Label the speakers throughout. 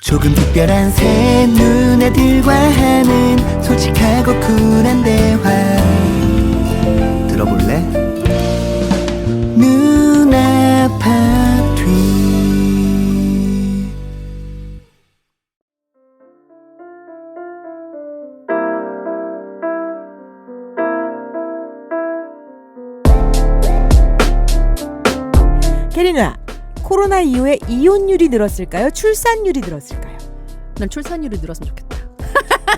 Speaker 1: 조금 특별한 새 누나들과 하는 솔직하고 쿨한 대화 들어볼래? 누나 팝트리.
Speaker 2: 혜리 누나, 코로나 이후에 이혼율이 늘었을까요? 출산율이 늘었을까요?
Speaker 3: 난 출산율이 늘었으면 좋겠다.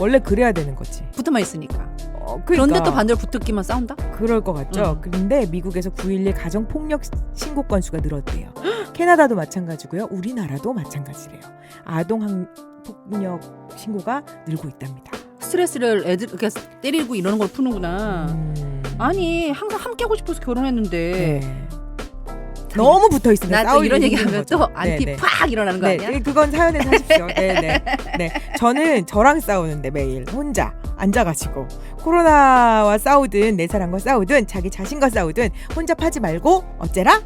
Speaker 2: 원래 그래야 되는 거지.
Speaker 3: 붙어만 있으니까.
Speaker 2: 그러니까.
Speaker 3: 그런데 또 반대로 붙었기만 싸운다?
Speaker 2: 그럴 것 같죠. 그런데 미국에서 9.11 가정폭력 신고 건수가 늘었대요. 캐나다도 마찬가지고요. 우리나라도 마찬가지래요. 아동폭력 신고가 늘고 있답니다.
Speaker 3: 스트레스를 애들 이렇게 때리고 이러는 걸 푸는구나. 아니 항상 함께 하고 싶어서 결혼했는데
Speaker 2: 네. 너무 붙어 있으면
Speaker 3: 나 또
Speaker 2: 싸우기
Speaker 3: 이런
Speaker 2: 힘든
Speaker 3: 얘기하면
Speaker 2: 거죠.
Speaker 3: 또 안티
Speaker 2: 네네.
Speaker 3: 팍 일어나는 거
Speaker 2: 네,
Speaker 3: 아니야?
Speaker 2: 그건 사연에 사십시오. 네네. 네, 저는 저랑 싸우는데 매일 혼자 앉아가지고 코로나와 싸우든 내 사랑과 싸우든 자기 자신과 싸우든 혼자 파지 말고 어째라?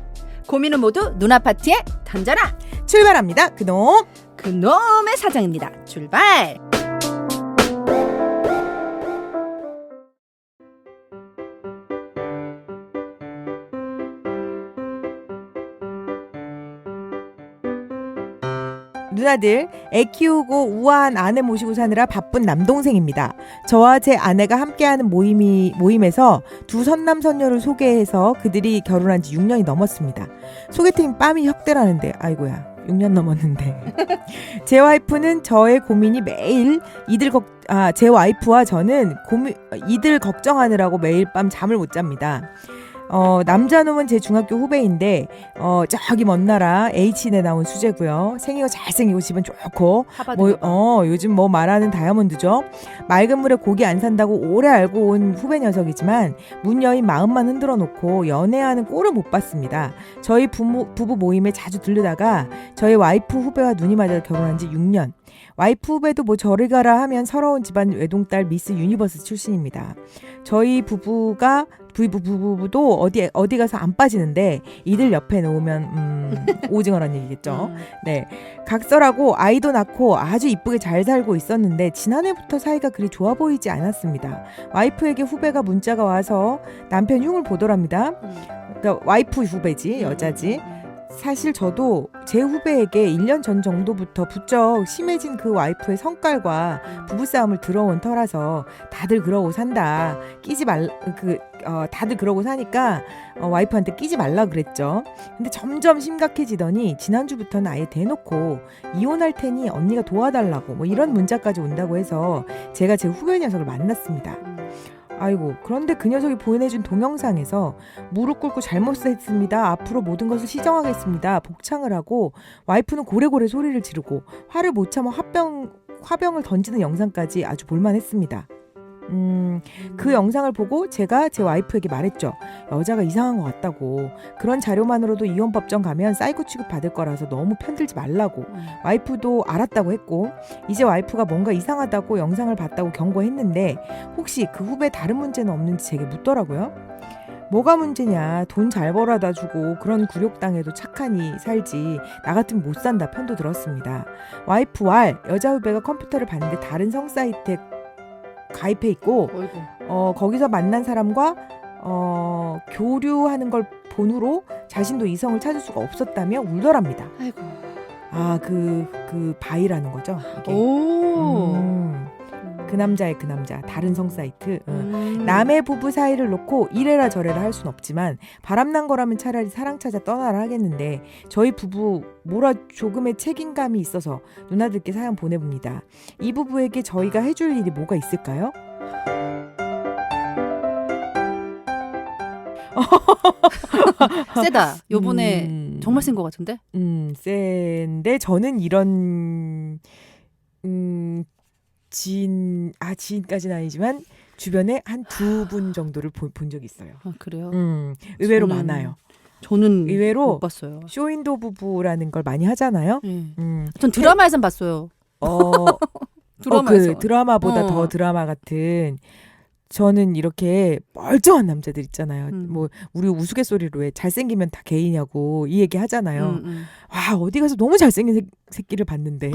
Speaker 3: 고민은 모두 누나 파티에 던져라.
Speaker 2: 출발합니다.
Speaker 3: 그놈의 사장입니다. 출발.
Speaker 2: 누나들, 애 키우고 우아한 아내 모시고 사느라 바쁜 남동생입니다. 저와 제 아내가 함께하는 모임에서 두 선남선녀를 소개해서 그들이 결혼한 지 6년이 넘었습니다. 소개팅 빰이 혁대라는데 아이고야 6년 넘었는데 제 와이프는 저의 고민이 매일 제 와이프와 저는 이들 걱정하느라고 매일 밤 잠을 못 잡니다. 남자놈은 제 중학교 후배인데 저기 먼 나라 H대 나온 수재고요. 생기가 잘생기고 집은 좋고 요즘 말하는 다이아몬드죠. 맑은 물에 고기 안 산다고 오래 알고 온 후배 녀석이지만 문 여인 마음만 흔들어 놓고 연애하는 꼴을 못 봤습니다. 저희 부부 모임에 자주 들르다가 저희 와이프 후배와 눈이 맞아 결혼한 지 6년. 와이프 후배도 저리 가라 하면 서러운 집안 외동딸 미스 유니버스 출신입니다. 저희 부부도 어디 가서 안 빠지는데 이들 옆에 놓으면 오징어란 얘기겠죠. 네, 각설하고 아이도 낳고 아주 이쁘게 잘 살고 있었는데 지난해부터 사이가 그리 좋아 보이지 않았습니다. 와이프에게 후배가 문자가 와서 남편 흉을 보더랍니다. 그러니까 와이프 후배지, 여자지. 사실 저도 제 후배에게 1년 전 정도부터 부쩍 심해진 그 와이프의 성깔과 부부싸움을 들어온 터라서 다들 그러고 산다. 다들 그러고 사니까 와이프한테 끼지 말라 그랬죠. 근데 점점 심각해지더니 지난주부터는 아예 대놓고 이혼할 테니 언니가 도와달라고 이런 문자까지 온다고 해서 제가 제 후배 녀석을 만났습니다. 아이고, 그런데 그 녀석이 보내준 동영상에서 무릎 꿇고 잘못했습니다. 앞으로 모든 것을 시정하겠습니다. 복창을 하고 와이프는 고래고래 소리를 지르고 화를 못 참아 화병을 던지는 영상까지 아주 볼만했습니다. 그 영상을 보고 제가 제 와이프에게 말했죠. 여자가 이상한 것 같다고. 그런 자료만으로도 이혼법정 가면 사이코 취급 받을 거라서 너무 편들지 말라고. 와이프도 알았다고 했고 이제 와이프가 뭔가 이상하다고 영상을 봤다고 경고했는데 혹시 그 후배 다른 문제는 없는지 제게 묻더라고요. 뭐가 문제냐, 돈 잘 벌어다 주고 그런 굴욕당해도 착하니 살지 나 같으면 못 산다 편도 들었습니다. 와이프 여자 후배가 컴퓨터를 봤는데 다른 성사이트에 가입해 있고 거기서 만난 사람과 교류하는 걸 본으로 자신도 이성을 찾을 수가 없었다며 울더랍니다.
Speaker 3: 아이고.
Speaker 2: 그 바이라는 거죠. 이게. 그 남자의 그 남자 다른 성사이트. 남의 부부 사이를 놓고 이래라 저래라 할 순 없지만 바람난 거라면 차라리 사랑 찾아 떠나라 하겠는데 저희 부부 조금의 책임감이 있어서 누나들께 사연 보내봅니다. 이 부부에게 저희가 해줄 일이 뭐가 있을까요?
Speaker 3: 세다. 요번에 정말 센 것 같은데?
Speaker 2: 센데 저는 이런 지인까지는 아니지만 주변에 한 2분 정도를 본 적이 있어요.
Speaker 3: 아, 그래요?
Speaker 2: 의외로 많아요.
Speaker 3: 저는
Speaker 2: 의외로
Speaker 3: 못 봤어요.
Speaker 2: 쇼윈도 부부라는 걸 많이 하잖아요.
Speaker 3: 전 드라마에선 봤어요. 드라마에서.
Speaker 2: 드라마보다 더 드라마 같은 저는 이렇게 멀쩡한 남자들 있잖아요.
Speaker 3: 음.
Speaker 2: 뭐 우리 우스갯소리로 왜 잘생기면 다 게이냐고 이 얘기 하잖아요.
Speaker 3: 음.
Speaker 2: 와 어디 가서 너무 잘생긴 새끼를 봤는데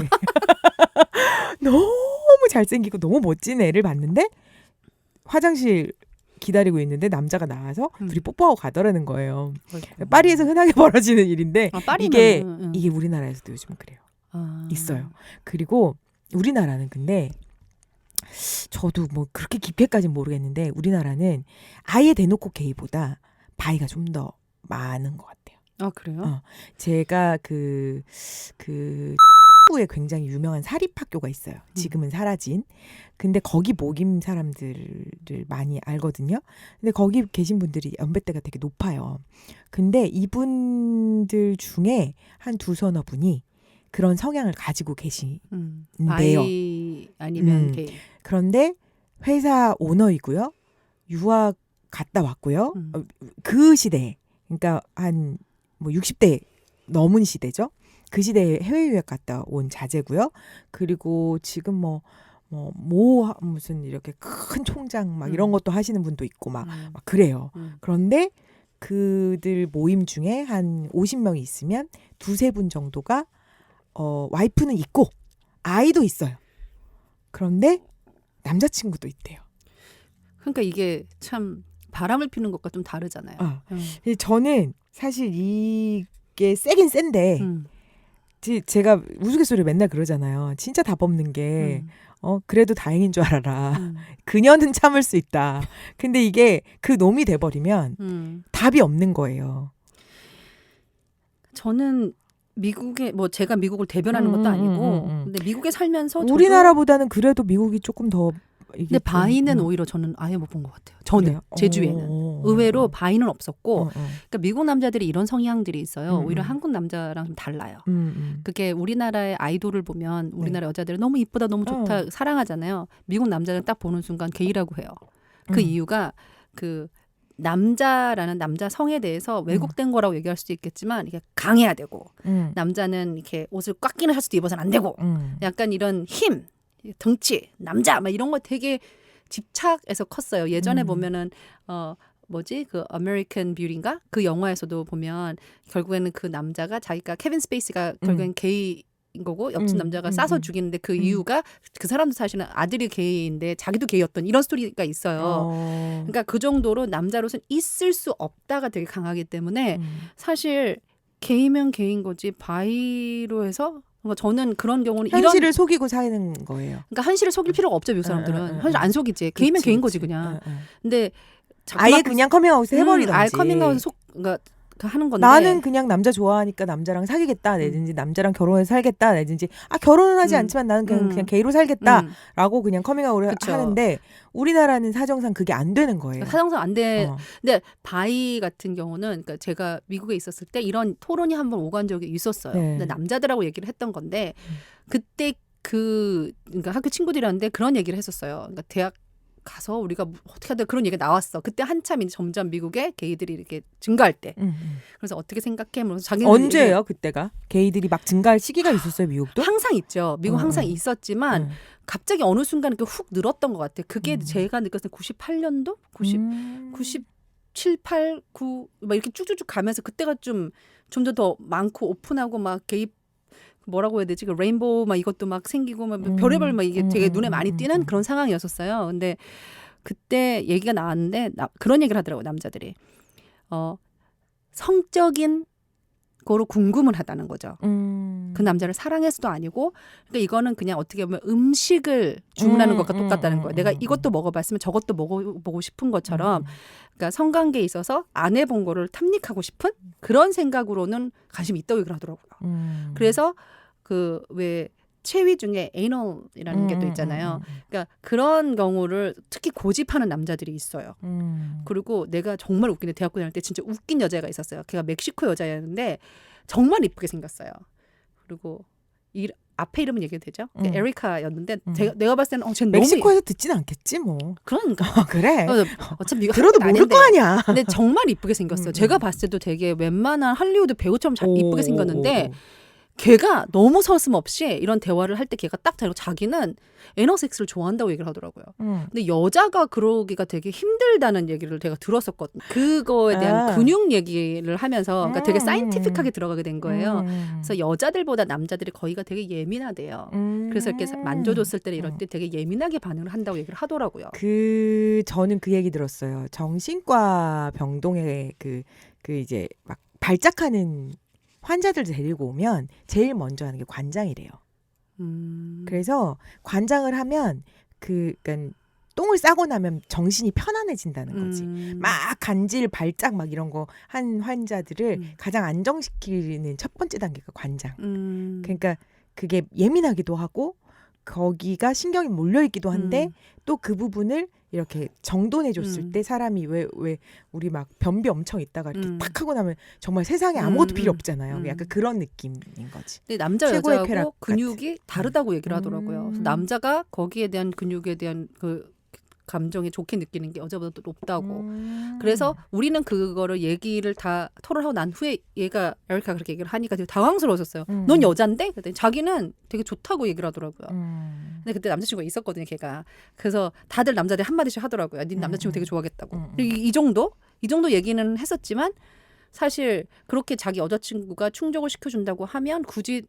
Speaker 2: 너무 잘생기고 너무 멋진 애를 봤는데 화장실 기다리고 있는데 남자가 나와서 둘이 뽀뽀하고 가더라는 거예요. 파리에서 흔하게 벌어지는 일인데 이게 우리나라에서도 요즘 그래요. 있어요. 그리고 우리나라는 근데 저도 뭐 그렇게 깊이까지는 모르겠는데 우리나라는 아예 대놓고 게이보다 바이가 좀 더 많은 것 같아요.
Speaker 3: 아 그래요?
Speaker 2: 제가 그 후에 굉장히 유명한 사립학교가 있어요. 지금은 사라진. 근데 거기 모임 사람들을 많이 알거든요. 근데 거기 계신 분들이 연배대가 되게 높아요. 근데 이분들 중에 한 두서너 분이 그런 성향을 가지고 계신데요.
Speaker 3: 바이 아니면 게이.
Speaker 2: 그런데 회사 오너이고요. 유학 갔다 왔고요. 그 시대에 그러니까 한 뭐 60대 넘은 시대죠. 그 시대에 해외 유학 갔다 온 자제고요. 그리고 지금 무슨 이렇게 큰 총장 막 이런 것도 하시는 분도 있고 막 그래요. 그런데 그들 모임 중에 한 50명이 있으면 두세 분 정도가 와이프는 있고 아이도 있어요. 그런데 남자친구도 있대요.
Speaker 3: 그러니까 이게 참 바람을 피는 것과 좀 다르잖아요.
Speaker 2: 저는 사실 이게 세긴 센데 제가 우스갯소리 맨날 그러잖아요. 진짜 답 없는 게 그래도 다행인 줄 알아라. 그녀는 참을 수 있다. 근데 이게 그 놈이 돼버리면 답이 없는 거예요.
Speaker 3: 저는 미국에 뭐 제가 미국을 대변하는 것도 아니고 근데 미국에 살면서
Speaker 2: 우리나라보다는 그래도 미국이 조금 더
Speaker 3: 근데 바이는 오히려 저는 아예 못 본 것 같아요. 저는 제 주위에는 의외로 바이는 없었고 그러니까 미국 남자들이 이런 성향들이 있어요. 오히려 한국 남자랑 좀 달라요. 그게 우리나라의 아이돌을 보면 우리나라 여자들은 너무 이쁘다 너무 좋다 사랑하잖아요. 미국 남자는 딱 보는 순간 게이라고 해요. 그 이유가 그 남자라는 남자 성에 대해서 왜곡된 거라고 얘기할 수도 있겠지만 이게 강해야 되고 남자는 이렇게 옷을 꽉 끼는 셔츠도 입어서는 안 되고 약간 이런 힘 덩치, 남자 막 이런 거 되게 집착해서 컸어요. 예전에 보면은 그 아메리칸 뷰티인가? 그 영화에서도 보면 결국에는 그 남자가 자기가 케빈 스페이시가 결국엔 게이인 거고 옆집 남자가 싸서 죽이는데 그 이유가 그 사람도 사실은 아들이 게이인데 자기도 게이였던 이런 스토리가 있어요. 그러니까 그 정도로 남자로서는 있을 수 없다가 되게 강하기 때문에 사실 게이면 게이인 거지 바이로 해서 저는 그런 경우는
Speaker 2: 현실을 속이고 사는 거예요.
Speaker 3: 그러니까 현실을 속일 필요가 없죠, 미국 사람들은. 현실 안 속이지. 게이면 게이인 거지 그냥. 근데
Speaker 2: 아예 그냥 커밍아웃을 해버리던지.
Speaker 3: 아예 커밍아웃을 그러니까 하는 건데.
Speaker 2: 나는 그냥 남자 좋아하니까 남자랑 사귀겠다 내든지 남자랑 결혼해서 살겠다 내든지 결혼은 하지 않지만 나는 그냥 게이로 살겠다라고 그냥 커밍아웃을 하는데 우리나라는 사정상 그게 안 되는 거예요.
Speaker 3: 사정상 안 돼. 근데 바이 같은 경우는 그러니까 제가 미국에 있었을 때 이런 토론이 한번 오간 적이 있었어요. 근데 남자들하고 얘기를 했던 건데 그때 그러니까 학교 친구들이었는데 그런 얘기를 했었어요. 그러니까 대학 가서 우리가 어떻게 하다 그런 얘기가 나왔어. 그때 한참 이제 점점 미국에 게이들이 이렇게 증가할 때. 그래서 어떻게 생각해? 그래서 자기는
Speaker 2: 언제예요? 그때가 게이들이 막 증가할 시기가 있었어요, 미국도?
Speaker 3: 항상 있죠. 미국 항상 있었지만 갑자기 어느 순간 이렇게 훅 늘었던 것 같아요. 그게 제가 느꼈을 때 98년도, 97, 8, 9 막 이렇게 쭉쭉쭉 가면서 그때가 좀 더 많고 오픈하고 막 게이 뭐라고 해야 되지? 그 레인보우 막 이것도 막 생기고 막 별의별 막 이게 되게 눈에 많이 띄는 그런 상황이었었어요. 근데 그때 얘기가 나왔는데 그런 얘기를 하더라고요, 남자들이. 성적인 거로 궁금을 하다는 거죠. 그 남자를 사랑해서도 아니고 그러니까 이거는 그냥 어떻게 보면 음식을 주문하는 것과 똑같다는 거예요. 내가 이것도 먹어봤으면 저것도 먹어보고 싶은 것처럼 그러니까 성관계에 있어서 안 해본 거를 탐닉하고 싶은 그런 생각으로는 관심이 있다고 얘기를 하더라고요. 그래서 그 왜 체위 중에 에이널이라는 게 또 있잖아요. 그러니까 그런 경우를 특히 고집하는 남자들이 있어요. 그리고 내가 정말 웃긴데 대학교 다닐 때 진짜 웃긴 여자가 있었어요. 걔가 멕시코 여자였는데 정말 이쁘게 생겼어요. 그리고 앞에 이름은 얘기해도 되죠? 에리카였는데 내가 봤을 때는 쟤는
Speaker 2: 멕시코에서 듣진 않겠지 뭐.
Speaker 3: 그러니까.
Speaker 2: 그래.
Speaker 3: 어차피
Speaker 2: 들어도 모를 거 아니야.
Speaker 3: 근데 정말 이쁘게 생겼어요. 제가 봤을 때도 되게 웬만한 할리우드 배우처럼 잘 이쁘게 생겼는데 걔가 너무 서슴없이 이런 대화를 할 때 걔가 딱 대고 자기는 애너 섹스를 좋아한다고 얘기를 하더라고요. 근데 여자가 그러기가 되게 힘들다는 얘기를 제가 들었었거든요. 그거에 대한 근육 얘기를 하면서 그러니까 되게 사이언티픽하게 들어가게 된 거예요. 그래서 여자들보다 남자들이 거기가 되게 예민하대요. 그래서 이렇게 만져줬을 때 이럴 때 되게 예민하게 반응을 한다고 얘기를 하더라고요.
Speaker 2: 저는 그 얘기 들었어요. 정신과 병동에 그 이제 막 발작하는 환자들 데리고 오면 제일 먼저 하는 게 관장이래요. 그래서 관장을 하면 그러니까 똥을 싸고 나면 정신이 편안해진다는 거지. 막 간질, 발작 막 이런 거 한 환자들을 가장 안정시키는 첫 번째 단계가 관장. 그러니까 그게 예민하기도 하고 거기가 신경이 몰려있기도 한데 또 그 부분을 이렇게 정돈해줬을 때 사람이 왜 우리 막 변비 엄청 있다가 이렇게 탁 하고 나면 정말 세상에 아무것도 필요 없잖아요. 약간 그런 느낌인 거지.
Speaker 3: 근데 남자
Speaker 2: 최고의
Speaker 3: 여자하고
Speaker 2: 쾌락
Speaker 3: 근육이 다르다고 얘기를 하더라고요. 그래서 남자가 거기에 대한 근육에 대한 그 감정이 좋게 느끼는 게 여자보다 더 높다고. 그래서 우리는 그거를 얘기를 다 토론하고 난 후에 얘가 에리카가 그렇게 얘기를 하니까 되게 당황스러웠었어요. 넌 여잔데? 그랬더니 자기는 되게 좋다고 얘기를 하더라고요. 근데 그때 남자친구가 있었거든요, 걔가. 그래서 다들 남자들이 한마디씩 하더라고요. 네 남자친구 되게 좋아하겠다고. 이 정도 얘기는 했었지만 사실 그렇게 자기 여자친구가 충족을 시켜준다고 하면 굳이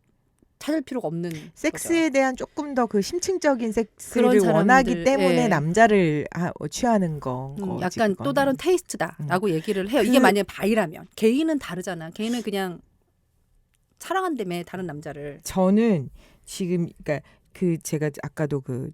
Speaker 3: 찾을 필요가 없는
Speaker 2: 섹스에
Speaker 3: 거죠.
Speaker 2: 대한 조금 더 그 심층적인 섹스를
Speaker 3: 그런 사람들,
Speaker 2: 원하기 때문에
Speaker 3: 예.
Speaker 2: 남자를 취하는 거.
Speaker 3: 약간
Speaker 2: 그거는.
Speaker 3: 또 다른 테이스트다라고 얘기를 해요. 이게 만약에 바이라면 개인은 다르잖아. 개인은 그냥 사랑한다며 다른 남자를.
Speaker 2: 저는 지금 그러니까 그 제가 아까도 그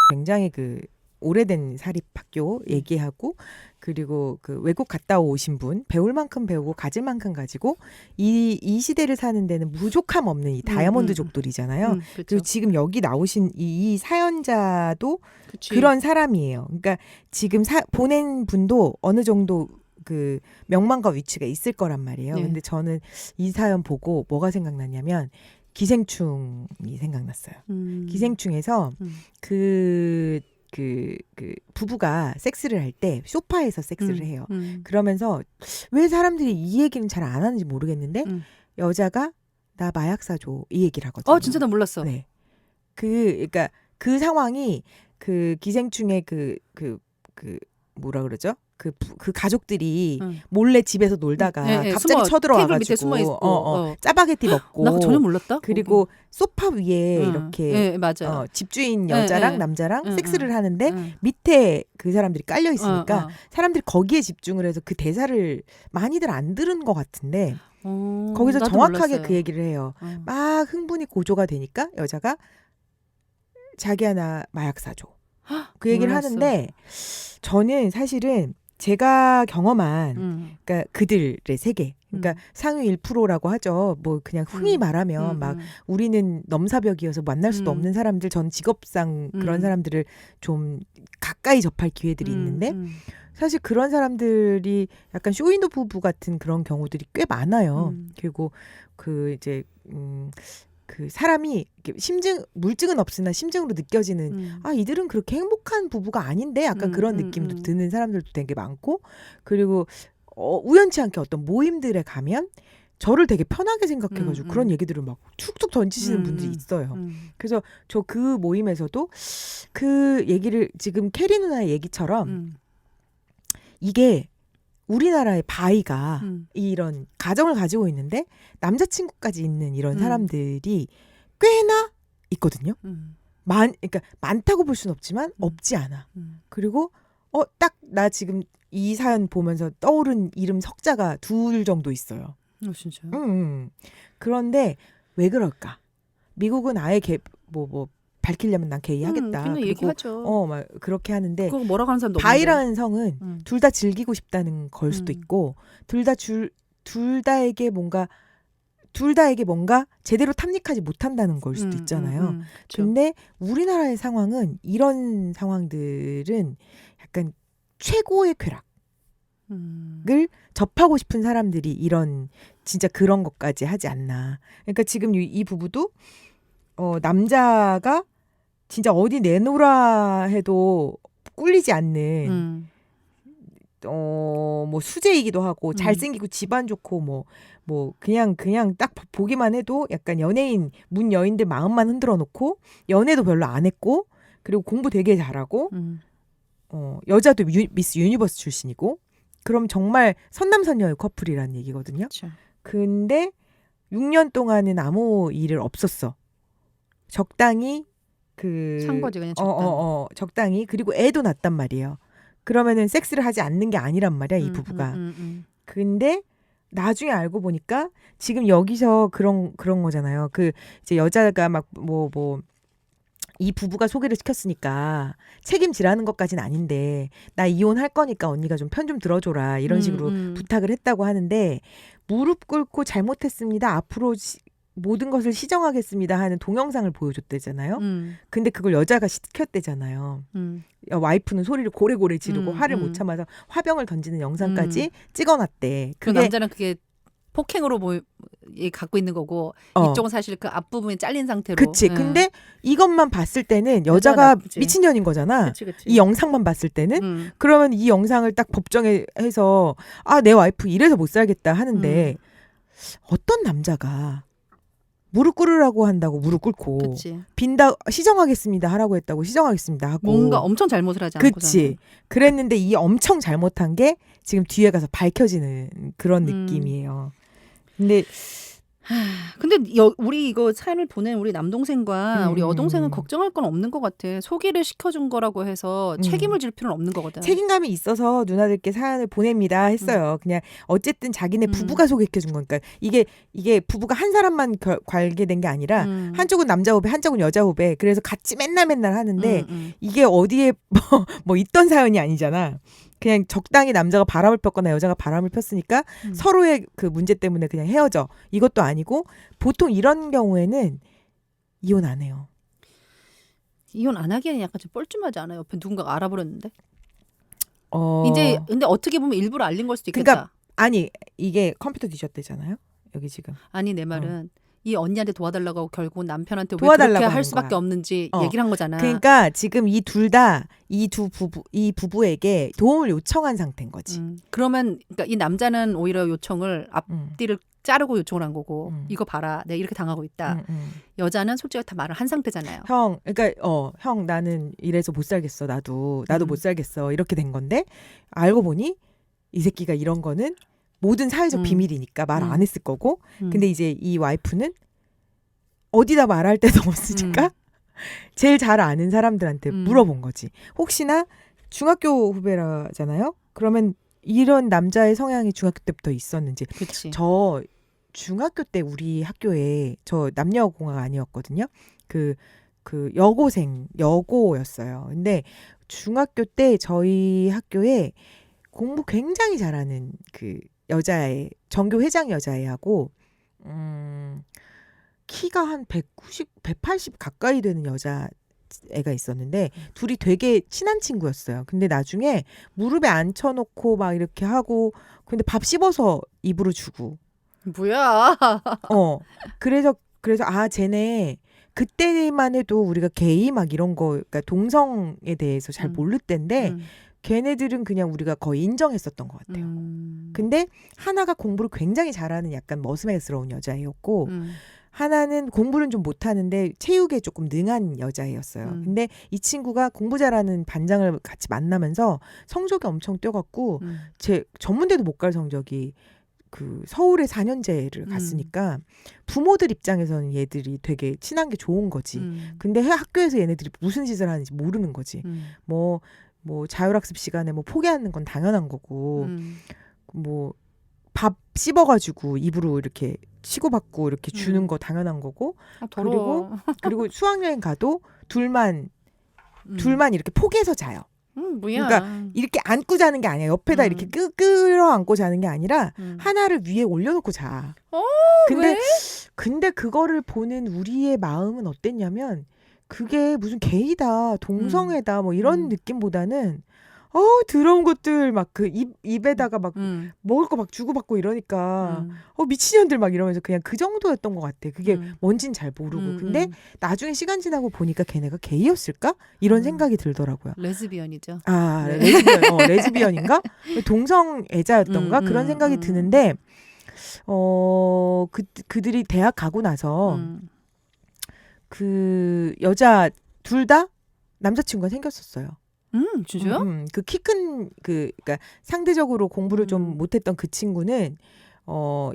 Speaker 2: 굉장히 그 오래된 사립학교 얘기하고 그리고 그 외국 갔다 오신 분 배울 만큼 배우고 가질 만큼 가지고 이 시대를 사는 데는 부족함 없는 이 다이아몬드족들이잖아요.
Speaker 3: 그렇죠.
Speaker 2: 그리고 지금 여기 나오신 이 사연자도
Speaker 3: 그치.
Speaker 2: 그런 사람이에요. 그러니까 지금 보낸 분도 어느 정도 그 명망과 위치가 있을 거란 말이에요.
Speaker 3: 네.
Speaker 2: 근데 저는 이 사연 보고 뭐가 생각났냐면 기생충이 생각났어요. 기생충에서 그 부부가 섹스를 할 때 소파에서 섹스를 해요. 그러면서 왜 사람들이 이 얘기는 잘 안 하는지 모르겠는데 여자가 나 마약 사줘 이 얘기를 하거든요.
Speaker 3: 진짜 나 몰랐어.
Speaker 2: 네. 그러니까 그 상황이 그 기생충의 그 뭐라 그러죠? 그 가족들이 몰래 집에서 놀다가 갑자기 쳐들어와가지고 짜파게티 먹고
Speaker 3: 나 전혀 몰랐다.
Speaker 2: 그리고 소파 위에 이렇게
Speaker 3: 맞아요.
Speaker 2: 집주인 여자랑 남자랑 섹스를 하는데 밑에 그 사람들이 깔려 있으니까 사람들이 거기에 집중을 해서 그 대사를 많이들 안 들은 것 같은데 거기서
Speaker 3: 나도
Speaker 2: 정확하게
Speaker 3: 몰랐어요.
Speaker 2: 그 얘기를 해요. 막 흥분이 고조가 되니까 여자가 자기야 나 마약 사줘. 그 얘기를
Speaker 3: 몰랐어.
Speaker 2: 하는데 저는 사실은 제가 경험한 그러니까 그들의 세계 그러니까 상위 1%라고 하죠. 뭐 그냥 흔히 말하면 막 우리는 넘사벽이어서 만날 수도 없는 사람들 전 직업상 그런 사람들을 좀 가까이 접할 기회들이 있는데 사실 그런 사람들이 약간 쇼윈도 부부 같은 그런 경우들이 꽤 많아요. 그리고 그 이제 그 사람이 물증은 없으나 심증으로 느껴지는 이들은 그렇게 행복한 부부가 아닌데 약간 그런 느낌도 드는 사람들도 되게 많고 그리고 우연치 않게 어떤 모임들에 가면 저를 되게 편하게 생각해가지고 그런 얘기들을 막 툭툭 던지시는 분들이 있어요. 그래서 저 그 모임에서도 그 얘기를 지금 캐리 누나의 얘기처럼 이게 우리나라의 바이가 이런 가정을 가지고 있는데 남자친구까지 있는 이런 사람들이 꽤나 있거든요. 그러니까 많다고 볼 수는 없지만 없지 않아. 그리고 딱 나 지금 이 사연 보면서 떠오른 이름 석자가 2 정도 있어요.
Speaker 3: 진짜요?
Speaker 2: 그런데 왜 그럴까? 미국은 아예 밝히려면 난 게이하겠다.
Speaker 3: 그냥 얘기하죠.
Speaker 2: 막 그렇게 하는데
Speaker 3: 그거 뭐라고 하는 사람도 없는데.
Speaker 2: 바이라는 성은 둘 다 즐기고 싶다는 걸 수도 있고 둘 다에게 뭔가 제대로 탐닉하지 못한다는 걸 수도 있잖아요. 근데 우리나라의 상황은 이런 상황들은 약간 최고의 쾌락을 접하고 싶은 사람들이 이런 진짜 그런 것까지 하지 않나. 그러니까 지금 이 부부도 남자가 진짜 어디 내놓으라 해도 꿀리지 않는 뭐 수재이기도 하고 잘생기고 집안 좋고 뭐 그냥 딱 보기만 해도 약간 연예인 문 여인들 마음만 흔들어 놓고 연애도 별로 안 했고 그리고 공부 되게 잘하고 여자도 미스 유니버스 출신이고 그럼 정말 선남선녀의 커플이라는 얘기거든요.
Speaker 3: 그쵸.
Speaker 2: 근데 6년 동안은 아무 일을 없었어. 적당히
Speaker 3: 산 거지 그냥 적당히.
Speaker 2: 적당히 그리고 애도 낳단 말이에요. 그러면은 섹스를 하지 않는 게 아니란 말이야 이 부부가. 근데 나중에 알고 보니까 지금 여기서 그런 거잖아요. 그 이제 여자가 막 이 부부가 소개를 시켰으니까 책임지라는 것까지는 아닌데 나 이혼할 거니까 언니가 좀 편 좀 들어줘라 이런 식으로 부탁을 했다고 하는데 무릎 꿇고 잘못했습니다. 앞으로 모든 것을 시정하겠습니다 하는 동영상을 보여줬대잖아요. 근데 그걸 여자가 시켰대잖아요. 와이프는 소리를 고래고래 지르고 화를 못 참아서 화병을 던지는 영상까지 찍어놨대.
Speaker 3: 그 남자는 그게 폭행으로 갖고 있는 거고 이쪽은 사실 그 앞부분이 잘린 상태로.
Speaker 2: 그치. 근데 이것만 봤을 때는 여자가 미친년인 거잖아.
Speaker 3: 그치.
Speaker 2: 이 영상만 봤을 때는. 그러면 이 영상을 딱 법정에 해서 내 와이프 이래서 못 살겠다 하는데 어떤 남자가 무릎 꿇으라고 한다고 무릎 꿇고
Speaker 3: 그치.
Speaker 2: 빈다 시정하겠습니다 하라고 했다고 시정하겠습니다 하고
Speaker 3: 뭔가 엄청 잘못을 하지 않고.
Speaker 2: 그치. 그랬는데 이 엄청 잘못한 게 지금 뒤에 가서 밝혀지는 그런 느낌이에요. 근데
Speaker 3: 우리 이거 사연을 보낸 우리 남동생과 우리 여동생은 걱정할 건 없는 것 같아. 소개를 시켜준 거라고 해서 책임을 질 필요는 없는 거거든.
Speaker 2: 책임감이 있어서 누나들께 사연을 보냅니다 했어요. 그냥 어쨌든 자기네 부부가 소개시켜준 거니까 이게 부부가 한 사람만 관계된 게 아니라 한쪽은 남자 후배 한쪽은 여자 후배 그래서 같이 맨날 하는데 이게 어디에 뭐 있던 사연이 아니잖아. 그냥 적당히 남자가 바람을 폈거나 여자가 바람을 폈으니까 서로의 그 문제 때문에 그냥 헤어져. 이것도 아니고 보통 이런 경우에는 이혼 안 해요.
Speaker 3: 이혼 안 하기에는 약간 좀 뻘쭘하지 않아요? 옆에 누군가가 알아버렸는데. 이제 근데 어떻게 보면 일부러 알린 걸 수도 있겠다.
Speaker 2: 그러니까 아니 이게 컴퓨터 뒤졌대잖아요. 여기 지금.
Speaker 3: 아니 내 말은 이 언니한테 도와달라고 하고 결국은 남편한테 왜 그렇게 할 수밖에 없는지 얘기를 한 거잖아.
Speaker 2: 그러니까 지금 이 둘 다 이 부부에게 도움을 요청한 상태인 거지.
Speaker 3: 그러면 그러니까 이 남자는 오히려 요청을 앞뒤를 자르고 요청을 한 거고 이거 봐라 내가 이렇게 당하고 있다. 여자는 솔직히 다 말을 한 상태잖아요.
Speaker 2: 형 나는 이래서 못 살겠어. 나도 못 살겠어. 이렇게 된 건데 알고 보니 이 새끼가 이런 거는 모든 사회적 비밀이니까 말 안 했을 거고 근데 이제 이 와이프는 어디다 말할 데도 없으니까 제일 잘 아는 사람들한테 물어본 거지. 혹시나 중학교 후배라잖아요. 그러면 이런 남자의 성향이 중학교 때부터 있었는지.
Speaker 3: 그치.
Speaker 2: 저 중학교 때 우리 학교에 저 남녀공학 아니었거든요. 그 여고였어요. 근데 중학교 때 저희 학교에 공부 굉장히 잘하는 그 여자애 전교 회장 여자애하고 키가 한 190, 180 가까이 되는 여자애가 있었는데 둘이 되게 친한 친구였어요. 근데 나중에 무릎에 앉혀놓고 막 이렇게 하고 근데 밥 씹어서 입으로 주고
Speaker 3: 뭐야?
Speaker 2: 그래서 쟤네 그때만 해도 우리가 게이 막 이런 거 그러니까 동성에 대해서 잘 모를 때인데 걔네들은 그냥 우리가 거의 인정했었던 것 같아요. 근데 하나가 공부를 굉장히 잘하는 약간 머스매스러운 여자애였고 하나는 공부는 좀 못하는데 체육에 조금 능한 여자애였어요. 근데 이 친구가 공부 잘하는 반장을 같이 만나면서 성적이 엄청 뛰어갖고 제 전문대도 못 갈 성적이 그 서울에 4년제를 갔으니까 부모들 입장에서는 얘들이 되게 친한 게 좋은 거지. 근데 학교에서 얘네들이 무슨 짓을 하는지 모르는 거지. 뭐 자율학습 시간에 뭐 포기하는 건 당연한 거고 뭐 밥 씹어가지고 입으로 이렇게 치고받고 이렇게 주는 거 당연한 거고 그리고 수학여행 가도 둘만 이렇게 포개서 자요.
Speaker 3: 뭐야.
Speaker 2: 그러니까 이렇게 안고 자는 게 아니야. 옆에다 이렇게 끌어안고 자는 게 아니라 하나를 위에 올려놓고 자. 근데 그거를 보는 우리의 마음은 어땠냐면 그게 무슨 게이다 동성애다 뭐 이런 느낌보다는 더러운 것들 막 그 입에다가 막 먹을 거 막 주고받고 이러니까 미친년들 막 이러면서 그냥 그 정도였던 것 같아. 그게 뭔진 잘 모르고. 근데 나중에 시간 지나고 보니까 걔네가 게이였을까? 이런 생각이 들더라고요.
Speaker 3: 레즈비언이죠.
Speaker 2: 아,
Speaker 3: 네.
Speaker 2: 레즈비언인가? 동성애자였던가? 그런 생각이 드는데 그들이 대학 가고 나서 그 여자 둘 다 남자친구가 생겼었어요.
Speaker 3: 진짜요?
Speaker 2: 그 키 큰 그러니까 상대적으로 공부를 좀 못했던 그 친구는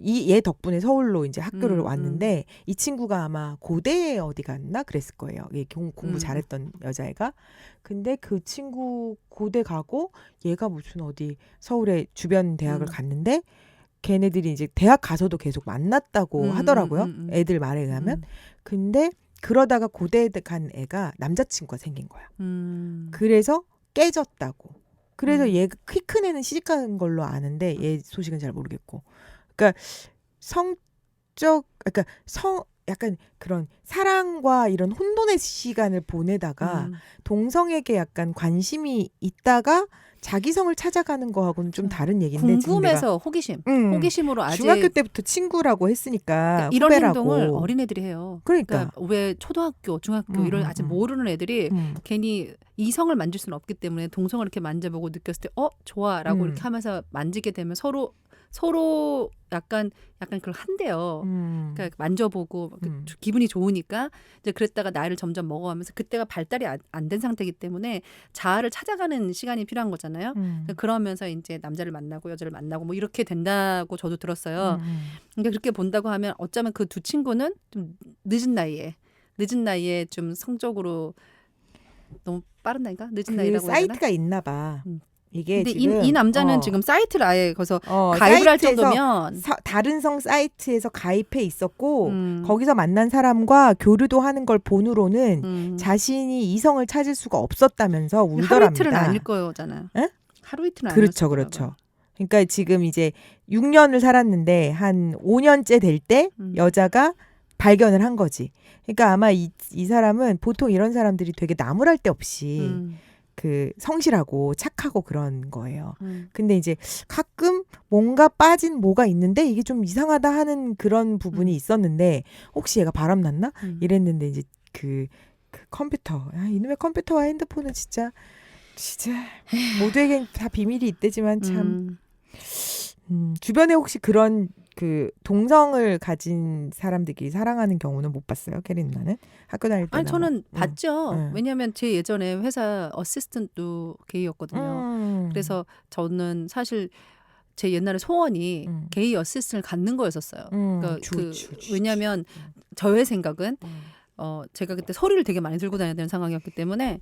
Speaker 2: 얘 덕분에 서울로 이제 학교를 왔는데 이 친구가 아마 고대에 어디 갔나 그랬을 거예요. 얘 공부 잘했던 여자애가. 근데 그 친구 고대 가고 얘가 무슨 어디 서울의 주변 대학을 갔는데 걔네들이 이제 대학 가서도 계속 만났다고 하더라고요. 애들 말에 의하면. 근데 그러다가 고대에 간 애가 남자친구가 생긴 거야. 그래서 깨졌다고. 그래서 얘가 키 큰 애는 시집간 걸로 아는데 얘 소식은 잘 모르겠고. 그러니까 약간 그런 사랑과 이런 혼돈의 시간을 보내다가 동성에게 약간 관심이 있다가 자기 성을 찾아가는 거하고는 좀 다른 얘기인데
Speaker 3: 궁금해서 호기심, 호기심으로 아직
Speaker 2: 중학교 때부터 친구라고 했으니까
Speaker 3: 이런
Speaker 2: 후배라고.
Speaker 3: 행동을 어린애들이 해요.
Speaker 2: 그러니까
Speaker 3: 왜 초등학교, 중학교 이런 아직 모르는 애들이 괜히 이성을 만질 수는 없기 때문에 동성을 이렇게 만져보고 느꼈을 때 좋아라고 이렇게 하면서 만지게 되면 서로 약간 그걸 한대요. 그러니까 만져보고 기분이 좋으니까 이제 그랬다가 나이를 점점 먹어가면서 그때가 발달이 안 된 상태이기 때문에 자아를 찾아가는 시간이 필요한 거잖아요. 그러면서 이제 남자를 만나고 여자를 만나고 뭐 이렇게 된다고 저도 들었어요. 그러니까 그렇게 본다고 하면 어쩌면 그 두 친구는 좀 늦은 나이에 좀 성적으로 너무 빠른 나이가 늦은 나이라고 해야 되나?
Speaker 2: 사이트가 있나 봐. 이게
Speaker 3: 근데
Speaker 2: 지금
Speaker 3: 이 남자는 지금 사이트를 아예 거기서 가입을 할 정도면
Speaker 2: 다른 성 사이트에서 가입해 있었고 거기서 만난 사람과 교류도 하는 걸 본으로는 자신이 이성을 찾을 수가 없었다면서 울더랍니다.
Speaker 3: 하루 이틀은 아닐 거잖아요.
Speaker 2: 에?
Speaker 3: 하루 이틀은
Speaker 2: 그렇죠. 그러니까 지금 이제 6년을 살았는데 한 5년째 될 때 여자가 발견을 한 거지. 그러니까 아마 이 사람은 보통 이런 사람들이 되게 나무랄 데 없이 그 성실하고 착하고 그런 거예요. 근데 이제 가끔 뭔가 빠진 뭐가 있는데 이게 좀 이상하다 하는 그런 부분이 있었는데 혹시 얘가 바람났나? 이랬는데 이제 그 컴퓨터. 이놈의 컴퓨터와 핸드폰은 진짜 모두에겐 다 비밀이 있대지만 참 주변에 혹시 그런 그 동성을 가진 사람들끼리 사랑하는 경우는 못 봤어요. 캐린 누나는 학교 다닐 때.
Speaker 3: 아니 저는 봤죠. 왜냐하면 제 예전에 회사 어시스턴트도 게이였거든요. 그래서 저는 사실 제 옛날에 소원이 게이 어시스턴트를 갖는 거였었어요. 그러니까 왜냐하면 저의 생각은 제가 그때 서류를 되게 많이 들고 다녀야 되는 상황이었기 때문에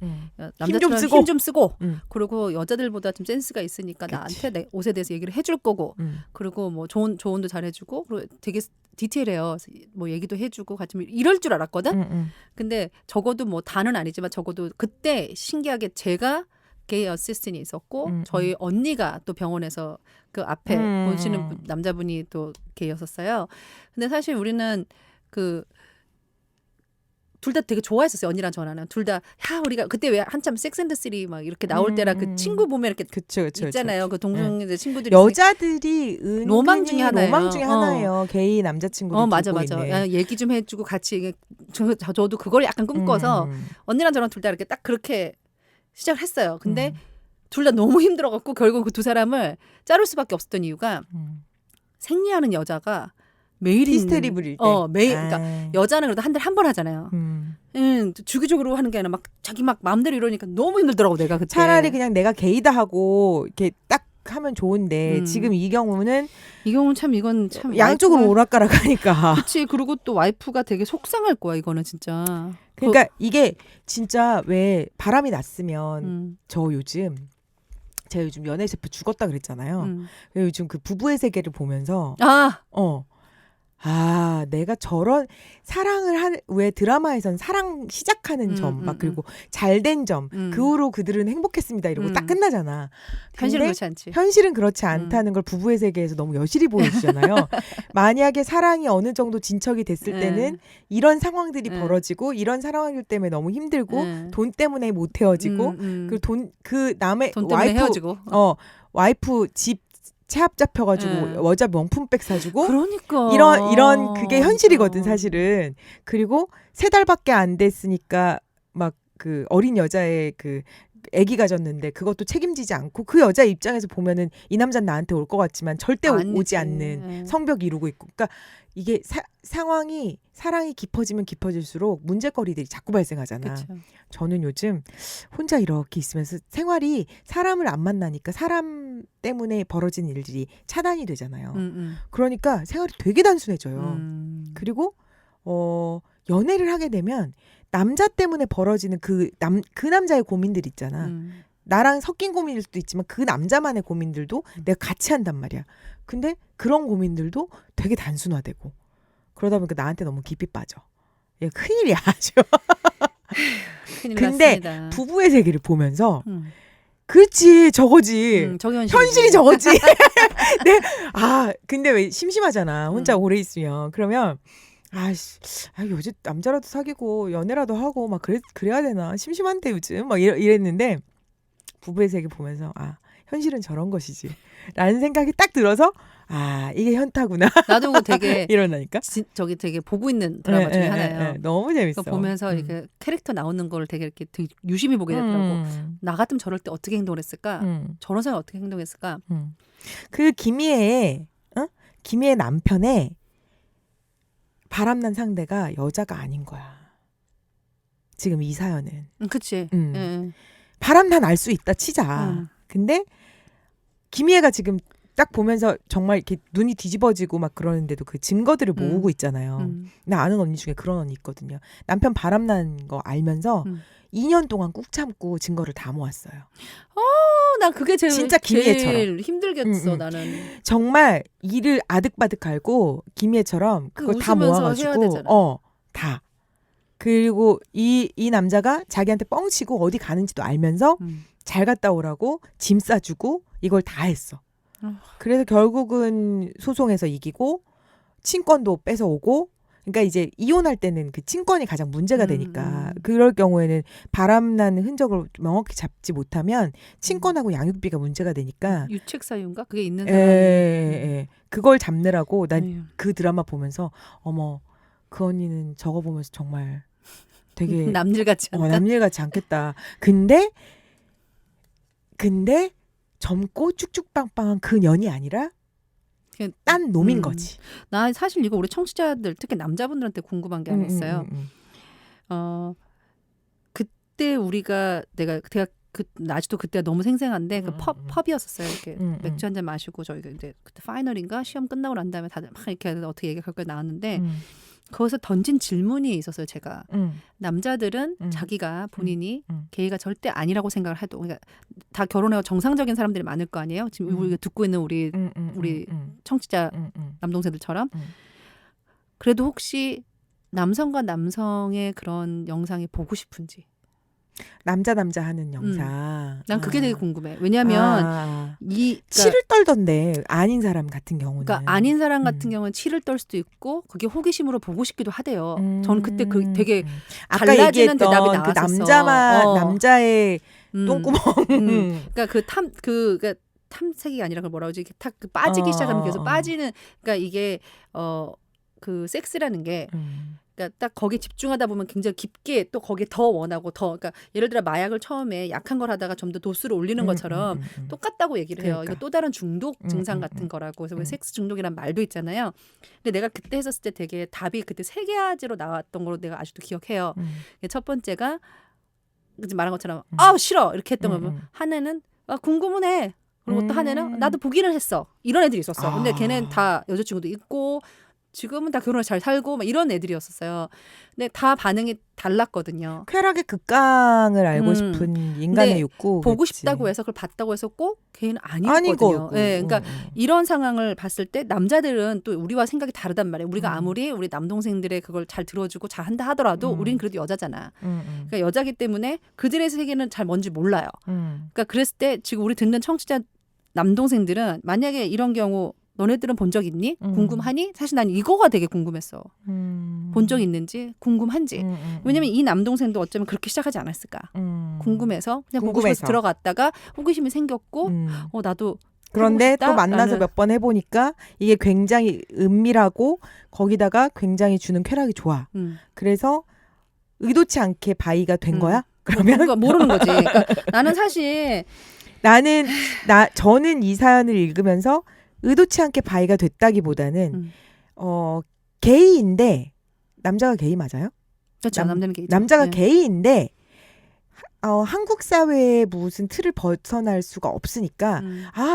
Speaker 3: 남자처럼 힘 좀 쓰고 그리고 여자들보다 좀 센스가 있으니까 나한테 내 옷에 대해서 얘기를 해줄 거고 그리고 뭐 조언도 잘해주고 그리고 되게 디테일해요. 뭐 얘기도 해주고 같이 이럴 줄 알았거든. 근데 적어도 뭐 다는 아니지만 적어도 그때 신기하게 제가 게이 어시스턴이 있었고 저희 언니가 또 병원에서 그 앞에 보시는 남자분이 또 게이였었어요. 근데 사실 우리는 둘 다 되게 좋아했었어요. 언니랑 저랑 둘 다 우리가 그때 왜 한참 섹스 앤드 시티 막 이렇게 나올 때라 그 친구 보면 이렇게
Speaker 2: 그쵸.
Speaker 3: 있잖아요. 그 동성애 친구들이
Speaker 2: 여자들이
Speaker 3: 로망 중에
Speaker 2: 하나예요. 게이 남자친구들
Speaker 3: 맞아.
Speaker 2: 있네.
Speaker 3: 얘기 좀 해주고 같이 저도 그걸 약간 꿈꿔서 언니랑 저랑 둘 다 이렇게 딱 그렇게 시작을 했어요. 근데 둘 다 너무 힘들어갖고 결국 그 두 사람을 자를 수밖에 없었던 이유가 생리하는 여자가 매일
Speaker 2: 히스테리 부릴 때.
Speaker 3: 매일. 그러니까 여자는 그래도 한 달에 한 번 하잖아요. 주기적으로 하는 게 아니라 막 자기 막 마음대로 이러니까 너무 힘들더라고 내가 그때.
Speaker 2: 차라리 그냥 내가 게이다 하고 이렇게 딱 하면 좋은데 지금 이 경우는
Speaker 3: 이건 참
Speaker 2: 양쪽으로 오락가락 하니까.
Speaker 3: 그렇지. 그리고 또 와이프가 되게 속상할 거야 이거는 진짜.
Speaker 2: 그러니까 이게 진짜 왜 바람이 났으면 제가 요즘 연애 셰프 죽었다 그랬잖아요. 요즘 그 부부의 세계를 보면서 아, 내가 저런 사랑을 왜 드라마에선 사랑 시작하는 점, 막 그리고 잘된 점, 그 후로 그들은 행복했습니다. 이러고 딱 끝나잖아.
Speaker 3: 현실은 그렇지 않지.
Speaker 2: 현실은 그렇지 않다는 걸 부부의 세계에서 너무 여실히 보여주잖아요. 만약에 사랑이 어느 정도 진척이 됐을 때는 이런 상황들이 벌어지고 이런 상황일 때문에 너무 힘들고 돈 때문에 못 헤어지고 그리고 그 남의
Speaker 3: 돈 때문에 헤어지고
Speaker 2: 와이프 집 체합 잡혀가지고 여자 명품백 사주고
Speaker 3: 그러니까
Speaker 2: 이런 그게 현실이거든 사실은. 그리고 3달밖에 안 됐으니까 막 그 어린 여자의 그 아기 가졌는데 그것도 책임지지 않고 그 여자 입장에서 보면은 이 남자는 나한테 올 것 같지만 절대 오지 않는 성벽 이루고 있고. 그러니까 이게 상황이 사랑이 깊어지면 깊어질수록 문제거리들이 자꾸 발생하잖아.
Speaker 3: 그쵸.
Speaker 2: 저는 요즘 혼자 이렇게 있으면서 생활이 사람을 안 만나니까 사람 때문에 벌어진 일들이 차단이 되잖아요. 그러니까 생활이 되게 단순해져요. 그리고 연애를 하게 되면 남자 때문에 벌어지는 그 남자의 고민들 있잖아. 나랑 섞인 고민일 수도 있지만 그 남자만의 고민들도 내가 같이 한단 말이야. 근데 그런 고민들도 되게 단순화되고 그러다 보니까 나한테 너무 깊이 빠져. 얘 큰일이야 아주. 근데
Speaker 3: 났습니다.
Speaker 2: 부부의 세계를 보면서 그렇지 저거지. 현실이 저거지. 네. 근데 왜 심심하잖아. 혼자 오래 있으면. 그러면 요즘 남자라도 사귀고 연애라도 하고 막 그래야 되나 심심한데 요즘 막 이랬는데 부부의 세계 보면서 현실은 저런 것이지 라는 생각이 딱 들어서 이게 현타구나.
Speaker 3: 나도 그거 되게
Speaker 2: 이러다니까
Speaker 3: 저기 되게 보고 있는 드라마 중에 하나예요.
Speaker 2: 너무 재밌어.
Speaker 3: 보면서 이렇게 캐릭터 나오는 걸 되게 이렇게 유심히 보게 되더라고. 나 같으면 저럴 때 어떻게 행동을 했을까? 저런 사람이 어떻게 행동했을까?
Speaker 2: 그 김희애의 남편의 바람난 상대가 여자가 아닌 거야. 지금 이 사연은.
Speaker 3: 그치.
Speaker 2: 바람난 알 수 있다 치자. 근데 김희애가 지금 딱 보면서 정말 이렇게 눈이 뒤집어지고 막 그러는데도 그 증거들을 모으고 있잖아요. 나 아는 언니 중에 그런 언니 있거든요. 남편 바람난 거 알면서 2년 동안 꾹 참고 증거를 다 모았어요.
Speaker 3: 난 그게
Speaker 2: 진짜 김희애처럼.
Speaker 3: 제일 힘들겠어. 나는.
Speaker 2: 정말 일을 아득바득 알고 김희애처럼 그걸 다 모아가지고 다. 그리고 이 남자가 자기한테 뻥치고 어디 가는지도 알면서 잘 갔다 오라고 짐 싸주고 이걸 다 했어. 그래서 결국은 소송에서 이기고 친권도 뺏어오고. 그러니까 이제 이혼할 때는 그 친권이 가장 문제가 되니까 그럴 경우에는 바람난 흔적을 명확히 잡지 못하면 친권하고 양육비가 문제가 되니까
Speaker 3: 유책 사유인가 그게 있는 사람이
Speaker 2: 그걸 잡느라고 난 그 드라마 보면서 어머 그 언니는 저거 보면서 정말 되게
Speaker 3: 남일 같지 않다.
Speaker 2: 남일 같지 않겠다. 근데 젊고 쭉쭉빵빵한 그 년이 아니라 딴 놈인 거지.
Speaker 3: 나 사실 이거 우리 청취자들 특히 남자분들한테 궁금한 게 하나 있어요. 그때 내가 아직도 그때가 너무 생생한데 그 펍이었었어요. 이렇게 맥주 한잔 마시고 저희가 이제 그때 파이널인가 시험 끝나고 난 다음에 다들 막 이렇게 어떻게 얘기할 거 나왔는데 거기서 던진 질문이 있었어요. 제가 남자들은 자기가 본인이 게이가 절대 아니라고 생각을 해도 그러니까 다 결혼하고 정상적인 사람들이 많을 거 아니에요. 지금 우리가 듣고 있는 우리 청취자 남동생들처럼 그래도 혹시 남성과 남성의 그런 영상이 보고 싶은지. 남자
Speaker 2: 하는 영상.
Speaker 3: 난 그게 되게 궁금해. 왜냐하면
Speaker 2: 치를 떨던데 아닌 사람 같은 경우는.
Speaker 3: 그러니까 아닌 사람 같은 경우는 치를 떨 수도 있고 그게 호기심으로 보고 싶기도 하대요. 저는 그때 되게 달라지는 대답이 나왔었어.
Speaker 2: 남자의 똥구멍.
Speaker 3: 그러니까 그러니까 탐색이 아니라 그걸 뭐라고 하지? 탁 빠지기 시작하면 계속 빠지는. 그러니까 이게 그 섹스라는 게. 그러니까 딱 거기에 집중하다 보면 굉장히 깊게 또 거기에 더 원하고 그러니까 예를 들어 마약을 처음에 약한 걸 하다가 좀 더 도수를 올리는 것처럼 똑같다고 얘기를 해요.
Speaker 2: 그러니까.
Speaker 3: 이거 또 다른 중독 증상 같은 거라고. 그래서 왜 섹스 중독이란 말도 있잖아요. 근데 내가 그때 했었을 때 되게 답이 그때 3가지로 나왔던 걸로 내가 아직도 기억해요. 첫 번째가 말한 것처럼 싫어 이렇게 했던 거면 하나는 궁금은 해. 그리고 또 하나는 나도 보기는 했어. 이런 애들이 있었어. 근데 걔는 다 여자친구도 있고 지금은 다 결혼을 잘 살고 막 이런 애들이었었어요. 근데 다 반응이 달랐거든요.
Speaker 2: 쾌락의 극강을 알고 싶은 인간의
Speaker 3: 근데
Speaker 2: 욕구.
Speaker 3: 보고 싶다고 해서 그걸 봤다고 해서 꼭 걔는 아니거든요. 네, 그러니까 이런 상황을 봤을 때 남자들은 또 우리와 생각이 다르단 말이에요. 우리가 아무리 우리 남동생들의 그걸 잘 들어주고 잘 한다 하더라도 우리는 그래도 여자잖아. 그러니까 여자기 때문에 그들의 세계는 잘 뭔지 몰라요. 그러니까 그랬을 때 지금 우리 듣는 청취자 남동생들은 만약에 이런 경우 너네들은 본 적 있니? 궁금하니? 사실 난 이거가 되게 궁금했어. 본 적 있는지 궁금한지. 왜냐면 이 남동생도 어쩌면 그렇게 시작하지 않았을까. 궁금해서 그냥 보고 싶어서 들어갔다가 호기심이 생겼고 나도
Speaker 2: 그런데 또 만나서 몇 번 해보니까 이게 굉장히 은밀하고 거기다가 굉장히 주는 쾌락이 좋아. 그래서 의도치 않게 바이가 된 거야? 그러면
Speaker 3: 그러니까 모르는 거지. 그러니까 나는 사실
Speaker 2: 저는 이 사연을 읽으면서 의도치 않게 바이가 됐다기보다는 게이인데 남자가 게이 맞아요?
Speaker 3: 그렇죠. 남자는 게이죠.
Speaker 2: 남자가 게이인데 한국 사회의 무슨 틀을 벗어날 수가 없으니까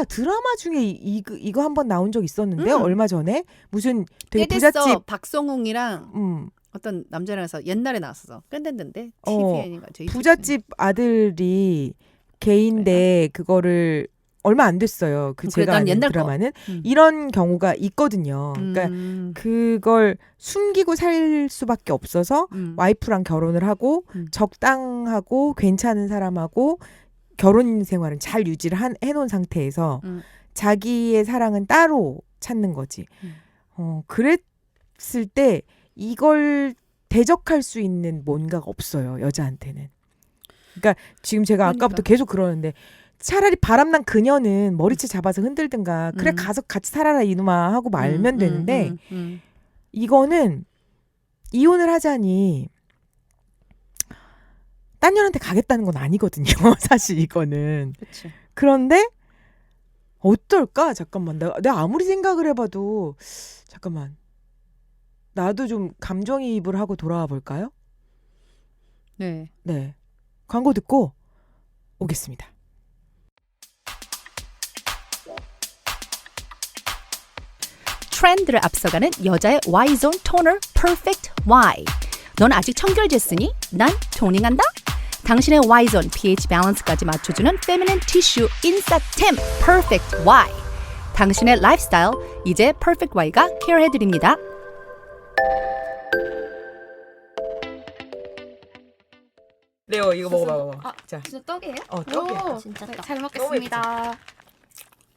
Speaker 2: 드라마 중에 이거 한번 나온 적 있었는데 얼마 전에 무슨 되게 부잣집
Speaker 3: 박성웅이랑 어떤 남자랑 해서 옛날에 나왔었어. 끈댄데 TVN인가
Speaker 2: 부잣집 아들이 게이인데 그거를 얼마 안 됐어요. 제가 아는
Speaker 3: 옛날
Speaker 2: 드라마는 이런 경우가 있거든요. 그러니까 그걸 숨기고 살 수밖에 없어서 와이프랑 결혼을 하고 적당하고 괜찮은 사람하고 결혼 생활은 잘 유지를 해놓은 상태에서 자기의 사랑은 따로 찾는 거지. 그랬을 때 이걸 대적할 수 있는 뭔가가 없어요. 여자한테는. 그러니까 지금 제가 아까부터 계속 그러는데 차라리 바람난 그녀는 머리채 잡아서 흔들든가 그래 가서 같이 살아라 이놈아 하고 말면 되는데 이거는 이혼을 하자니 딴 년한테 가겠다는 건 아니거든요. 사실 이거는.
Speaker 3: 그치.
Speaker 2: 그런데 어떨까? 잠깐만 내가 아무리 생각을 해봐도 잠깐만 나도 좀 감정이입을 하고 돌아와 볼까요?
Speaker 3: 네.
Speaker 2: 광고 듣고 오겠습니다.
Speaker 3: 트렌드를 앞서가는 여자의 Y존 토너 Perfect Y. 넌 아직 청결제쓰니? 난 토닝한다? 당신의 Y존 pH 밸런스까지 맞춰주는 페미닌 티슈 인싸템 Perfect Y. 당신의 라이프스타일 이제 Perfect Y가 케어해드립니다.
Speaker 2: 레오 이거 먹어봐. 자,
Speaker 4: 진짜 떡이에요?
Speaker 2: 떡이야.
Speaker 4: 오,
Speaker 5: 진짜 떡.
Speaker 4: 잘 먹겠습니다.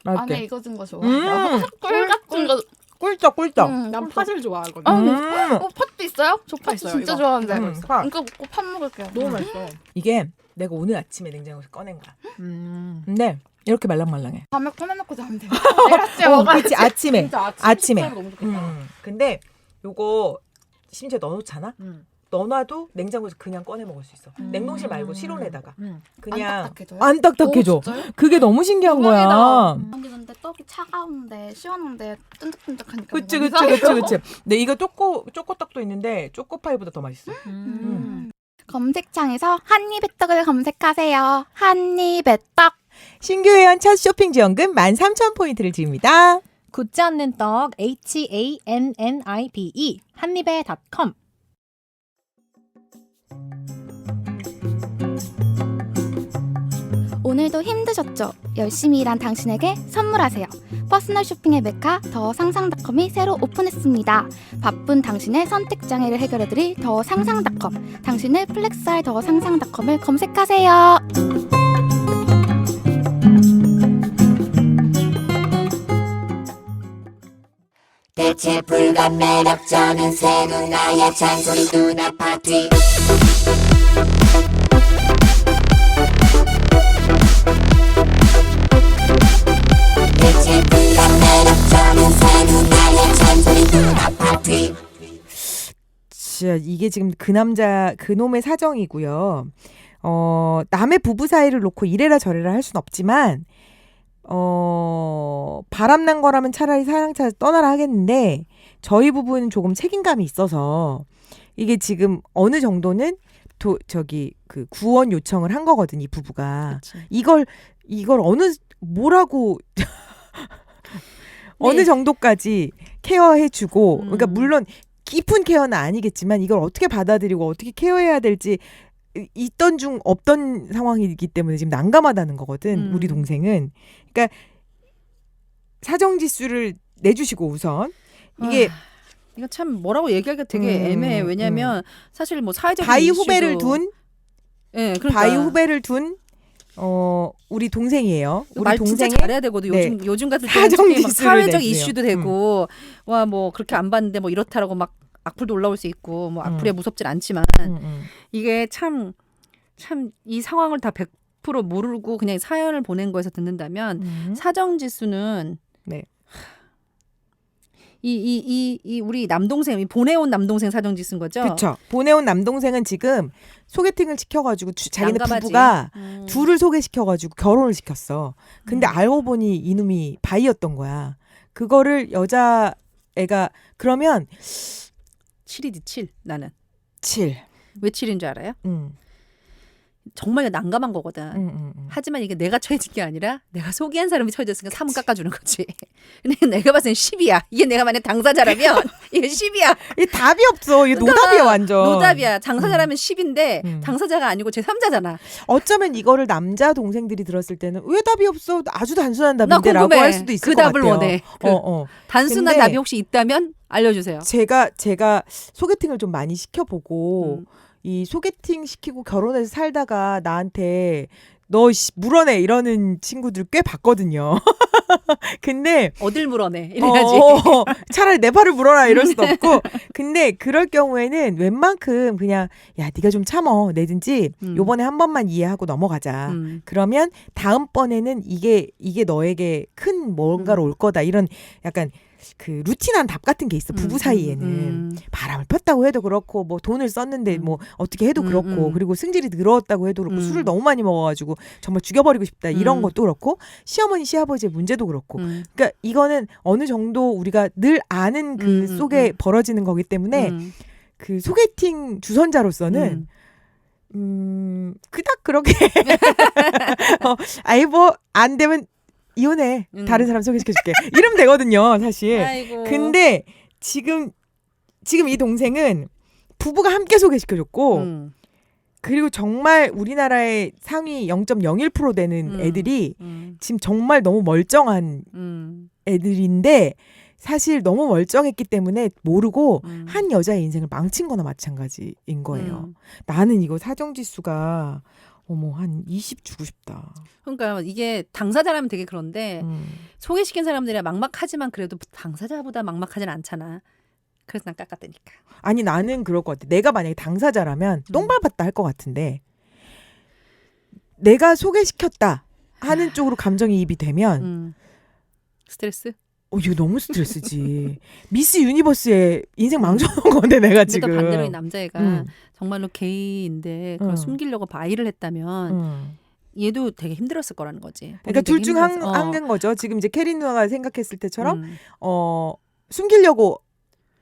Speaker 2: 맛있게.
Speaker 4: 안에 익어준 거 좋아해요. 꿀 같은 거.
Speaker 2: 꿀떡.
Speaker 4: 난
Speaker 5: 팥을 좋아하거든.
Speaker 4: 팥도 있어요? 저 팥
Speaker 5: 있어요,
Speaker 4: 진짜
Speaker 5: 이거.
Speaker 4: 좋아하는데.
Speaker 2: 팥.
Speaker 4: 이거 먹고 팥 먹을게요.
Speaker 5: 너무 맛있어.
Speaker 2: 이게 내가 오늘 아침에 냉장고에서 꺼낸 거야. 근데 이렇게 말랑말랑해.
Speaker 4: 밤에 꺼내놓고 자면 돼요. 내일 아침에 먹어야지.
Speaker 2: 그치, 아침에.
Speaker 5: 진짜
Speaker 2: 아침에.
Speaker 5: 식사로 너무 좋겠다.
Speaker 2: 근데 요거 심지어 넣어놓잖아? 넣어놔도 냉장고에서 그냥 꺼내 먹을 수 있어. 냉동실 말고 실온에다가. 그냥
Speaker 4: 안 딱딱해져요?
Speaker 2: 안 딱딱해져.
Speaker 4: 오, 진짜요?
Speaker 2: 그게 너무 신기한 거야.
Speaker 4: 아니 근데 떡이 차가운데 시원한데 쫀득쫀득하니까.
Speaker 2: 그치.
Speaker 4: 뭔가 이상해요.
Speaker 2: 근데 이거 쪼꼬떡도 있는데 쪼꼬파이보다 더 맛있어.
Speaker 4: 검색창에서 한입의 떡을 검색하세요. 한입의 떡.
Speaker 2: 신규 회원 첫 쇼핑 지원금 13,000포인트를 드립니다.
Speaker 6: 굳지 않는 떡 HANNIBE 한입에.com.
Speaker 4: 오늘도 힘드셨죠? 열심히 일한 당신에게 선물하세요. 퍼스널 쇼핑의 메카 더 상상닷컴이 새로 오픈했습니다. 바쁜 당신의 선택 장애를 해결해드릴 더 상상닷컴. 당신을 플렉스할 더 상상닷컴을 검색하세요.
Speaker 7: 대체 불감 매력적인 새 누나의 잔소리 누나 파티 대체 불감 매력적인 새 누나의 잔소리 누나 파티
Speaker 2: 진짜 이게 지금 그놈의 사정이고요. 남의 부부 사이를 놓고 이래라 저래라 할 순 없지만 바람난 거라면 차라리 사랑차 떠나라 하겠는데 저희 부부는 조금 책임감이 있어서 이게 지금 어느 정도는 그 구원 요청을 한 거거든 이 부부가.
Speaker 3: 그치.
Speaker 2: 이걸 뭐라고 어느 정도까지 케어해주고 그러니까 물론 깊은 케어는 아니겠지만 이걸 어떻게 받아들이고 어떻게 케어해야 될지 있던 중 없던 상황이기 때문에 지금 난감하다는 거거든. 우리 동생은. 그러니까 사정지수를 내주시고 우선 이게
Speaker 3: 이거 참 뭐라고 얘기하기가 되게 애매해. 왜냐하면 사실 뭐 사회적
Speaker 2: 바이
Speaker 3: 이슈도
Speaker 2: 후배를 둔
Speaker 3: 예, 그러니까
Speaker 2: 바이 후배를 둔 우리 동생이에요. 우리
Speaker 3: 말 진짜
Speaker 2: 동생의
Speaker 3: 잘해야 되거든.
Speaker 2: 네.
Speaker 3: 요즘 같은
Speaker 2: 사정
Speaker 3: 때는
Speaker 2: 지수를
Speaker 3: 사회적
Speaker 2: 내세요.
Speaker 3: 이슈도 되고 와 뭐 그렇게 안 봤는데 뭐 이렇다라고 막 악플도 올라올 수 있고 뭐 악플이 무섭진 않지만 이게 참 이 상황을 다 100% 모르고 그냥 사연을 보낸 거에서 듣는다면 사정 지수는
Speaker 2: 네.
Speaker 3: 이 우리 남동생 이 보내온 남동생 사정 지수인 거죠.
Speaker 2: 그렇죠. 보내온 남동생은 지금 소개팅을 시켜가지고 자기네
Speaker 3: 난감하지.
Speaker 2: 부부가 둘을 소개시켜가지고 결혼을 시켰어. 근데 알고 보니 이놈이 바이였던 거야. 그거를 여자애가 그러면
Speaker 3: 7이지 7 나는
Speaker 2: 7.
Speaker 3: 왜 7인 줄 알아요? 정말 난감한 거거든. 하지만 이게 내가 처해진 게 아니라 내가 소개한 사람이 처해졌으니까 3은 깎아주는 거지. 근데 내가 봤을 땐 10이야. 이게 내가 만약 당사자라면 이게 10이야.
Speaker 2: 이 답이 없어. 이게 노답이야 완전.
Speaker 3: 노답이야. 당사자라면 10인데 당사자가 아니고 제3자잖아.
Speaker 2: 어쩌면 이거를 남자 동생들이 들었을 때는 왜 답이 없어? 아주 단순한
Speaker 3: 나
Speaker 2: 답인데라고
Speaker 3: 궁금해.
Speaker 2: 할 수도 있을
Speaker 3: 그
Speaker 2: 것
Speaker 3: 답을
Speaker 2: 같아요.
Speaker 3: 원해. 단순한
Speaker 2: 근데
Speaker 3: 답이 혹시 있다면 알려주세요.
Speaker 2: 제가 소개팅을 좀 많이 시켜보고 이 소개팅 시키고 결혼해서 살다가 나한테 너 물어내 이러는 친구들 꽤 봤거든요. 근데
Speaker 3: 어딜 물어내 이래야지.
Speaker 2: 차라리 내 팔을 물어라 이럴 수도 없고. 근데 그럴 경우에는 웬만큼 그냥 야 네가 좀 참어 내든지 요번에 한 번만 이해하고 넘어가자. 그러면 다음번에는 이게 너에게 큰 뭔가로 올 거다. 이런 약간 그 루틴한 답 같은 게 있어. 부부 사이에는 바람을 폈다고 해도 그렇고 뭐 돈을 썼는데 뭐 어떻게 해도 그렇고 그리고 승질이 늘었다고 해도 그렇고 술을 너무 많이 먹어가지고 정말 죽여버리고 싶다 이런 것도 그렇고 시어머니 시아버지의 문제도 그렇고 그러니까 이거는 어느 정도 우리가 늘 아는 그 속에 벌어지는 거기 때문에 그 소개팅 주선자로서는 그닥 그렇게 아이 뭐 안 되면 이혼해. 다른 사람 소개시켜줄게. 이러면 되거든요, 사실.
Speaker 3: 아이고.
Speaker 2: 근데 지금 이 동생은 부부가 함께 소개시켜줬고 그리고 정말 우리나라의 상위 0.01% 되는 애들이 지금 정말 너무 멀쩡한 애들인데 사실 너무 멀쩡했기 때문에 모르고 한 여자의 인생을 망친 거나 마찬가지인 거예요. 나는 이거 사정지수가 한 20 주고 싶다.
Speaker 3: 그러니까 이게 당사자라면 되게 그런데 소개시킨 사람들이 막막하지만 그래도 당사자보다 막막하진 않잖아. 그래서 난 깎았다니까.
Speaker 2: 아니 나는 그럴 것 같아. 내가 만약에 당사자라면 똥 밟았다 할 것 같은데 내가 소개시켰다 하는 쪽으로 감정이입이 되면
Speaker 3: 스트레스?
Speaker 2: 이거 너무 스트레스지. 미스 유니버스의 인생 망쳐놓은 건데 내가
Speaker 3: 근데
Speaker 2: 지금.
Speaker 3: 또 반대로 이 남자애가 정말로 게이인데 그걸 숨기려고 바이를 했다면 얘도 되게 힘들었을 거라는 거지.
Speaker 2: 그러니까 둘 중 한 거죠. 지금 이제 캐리 누나가 생각했을 때처럼 숨기려고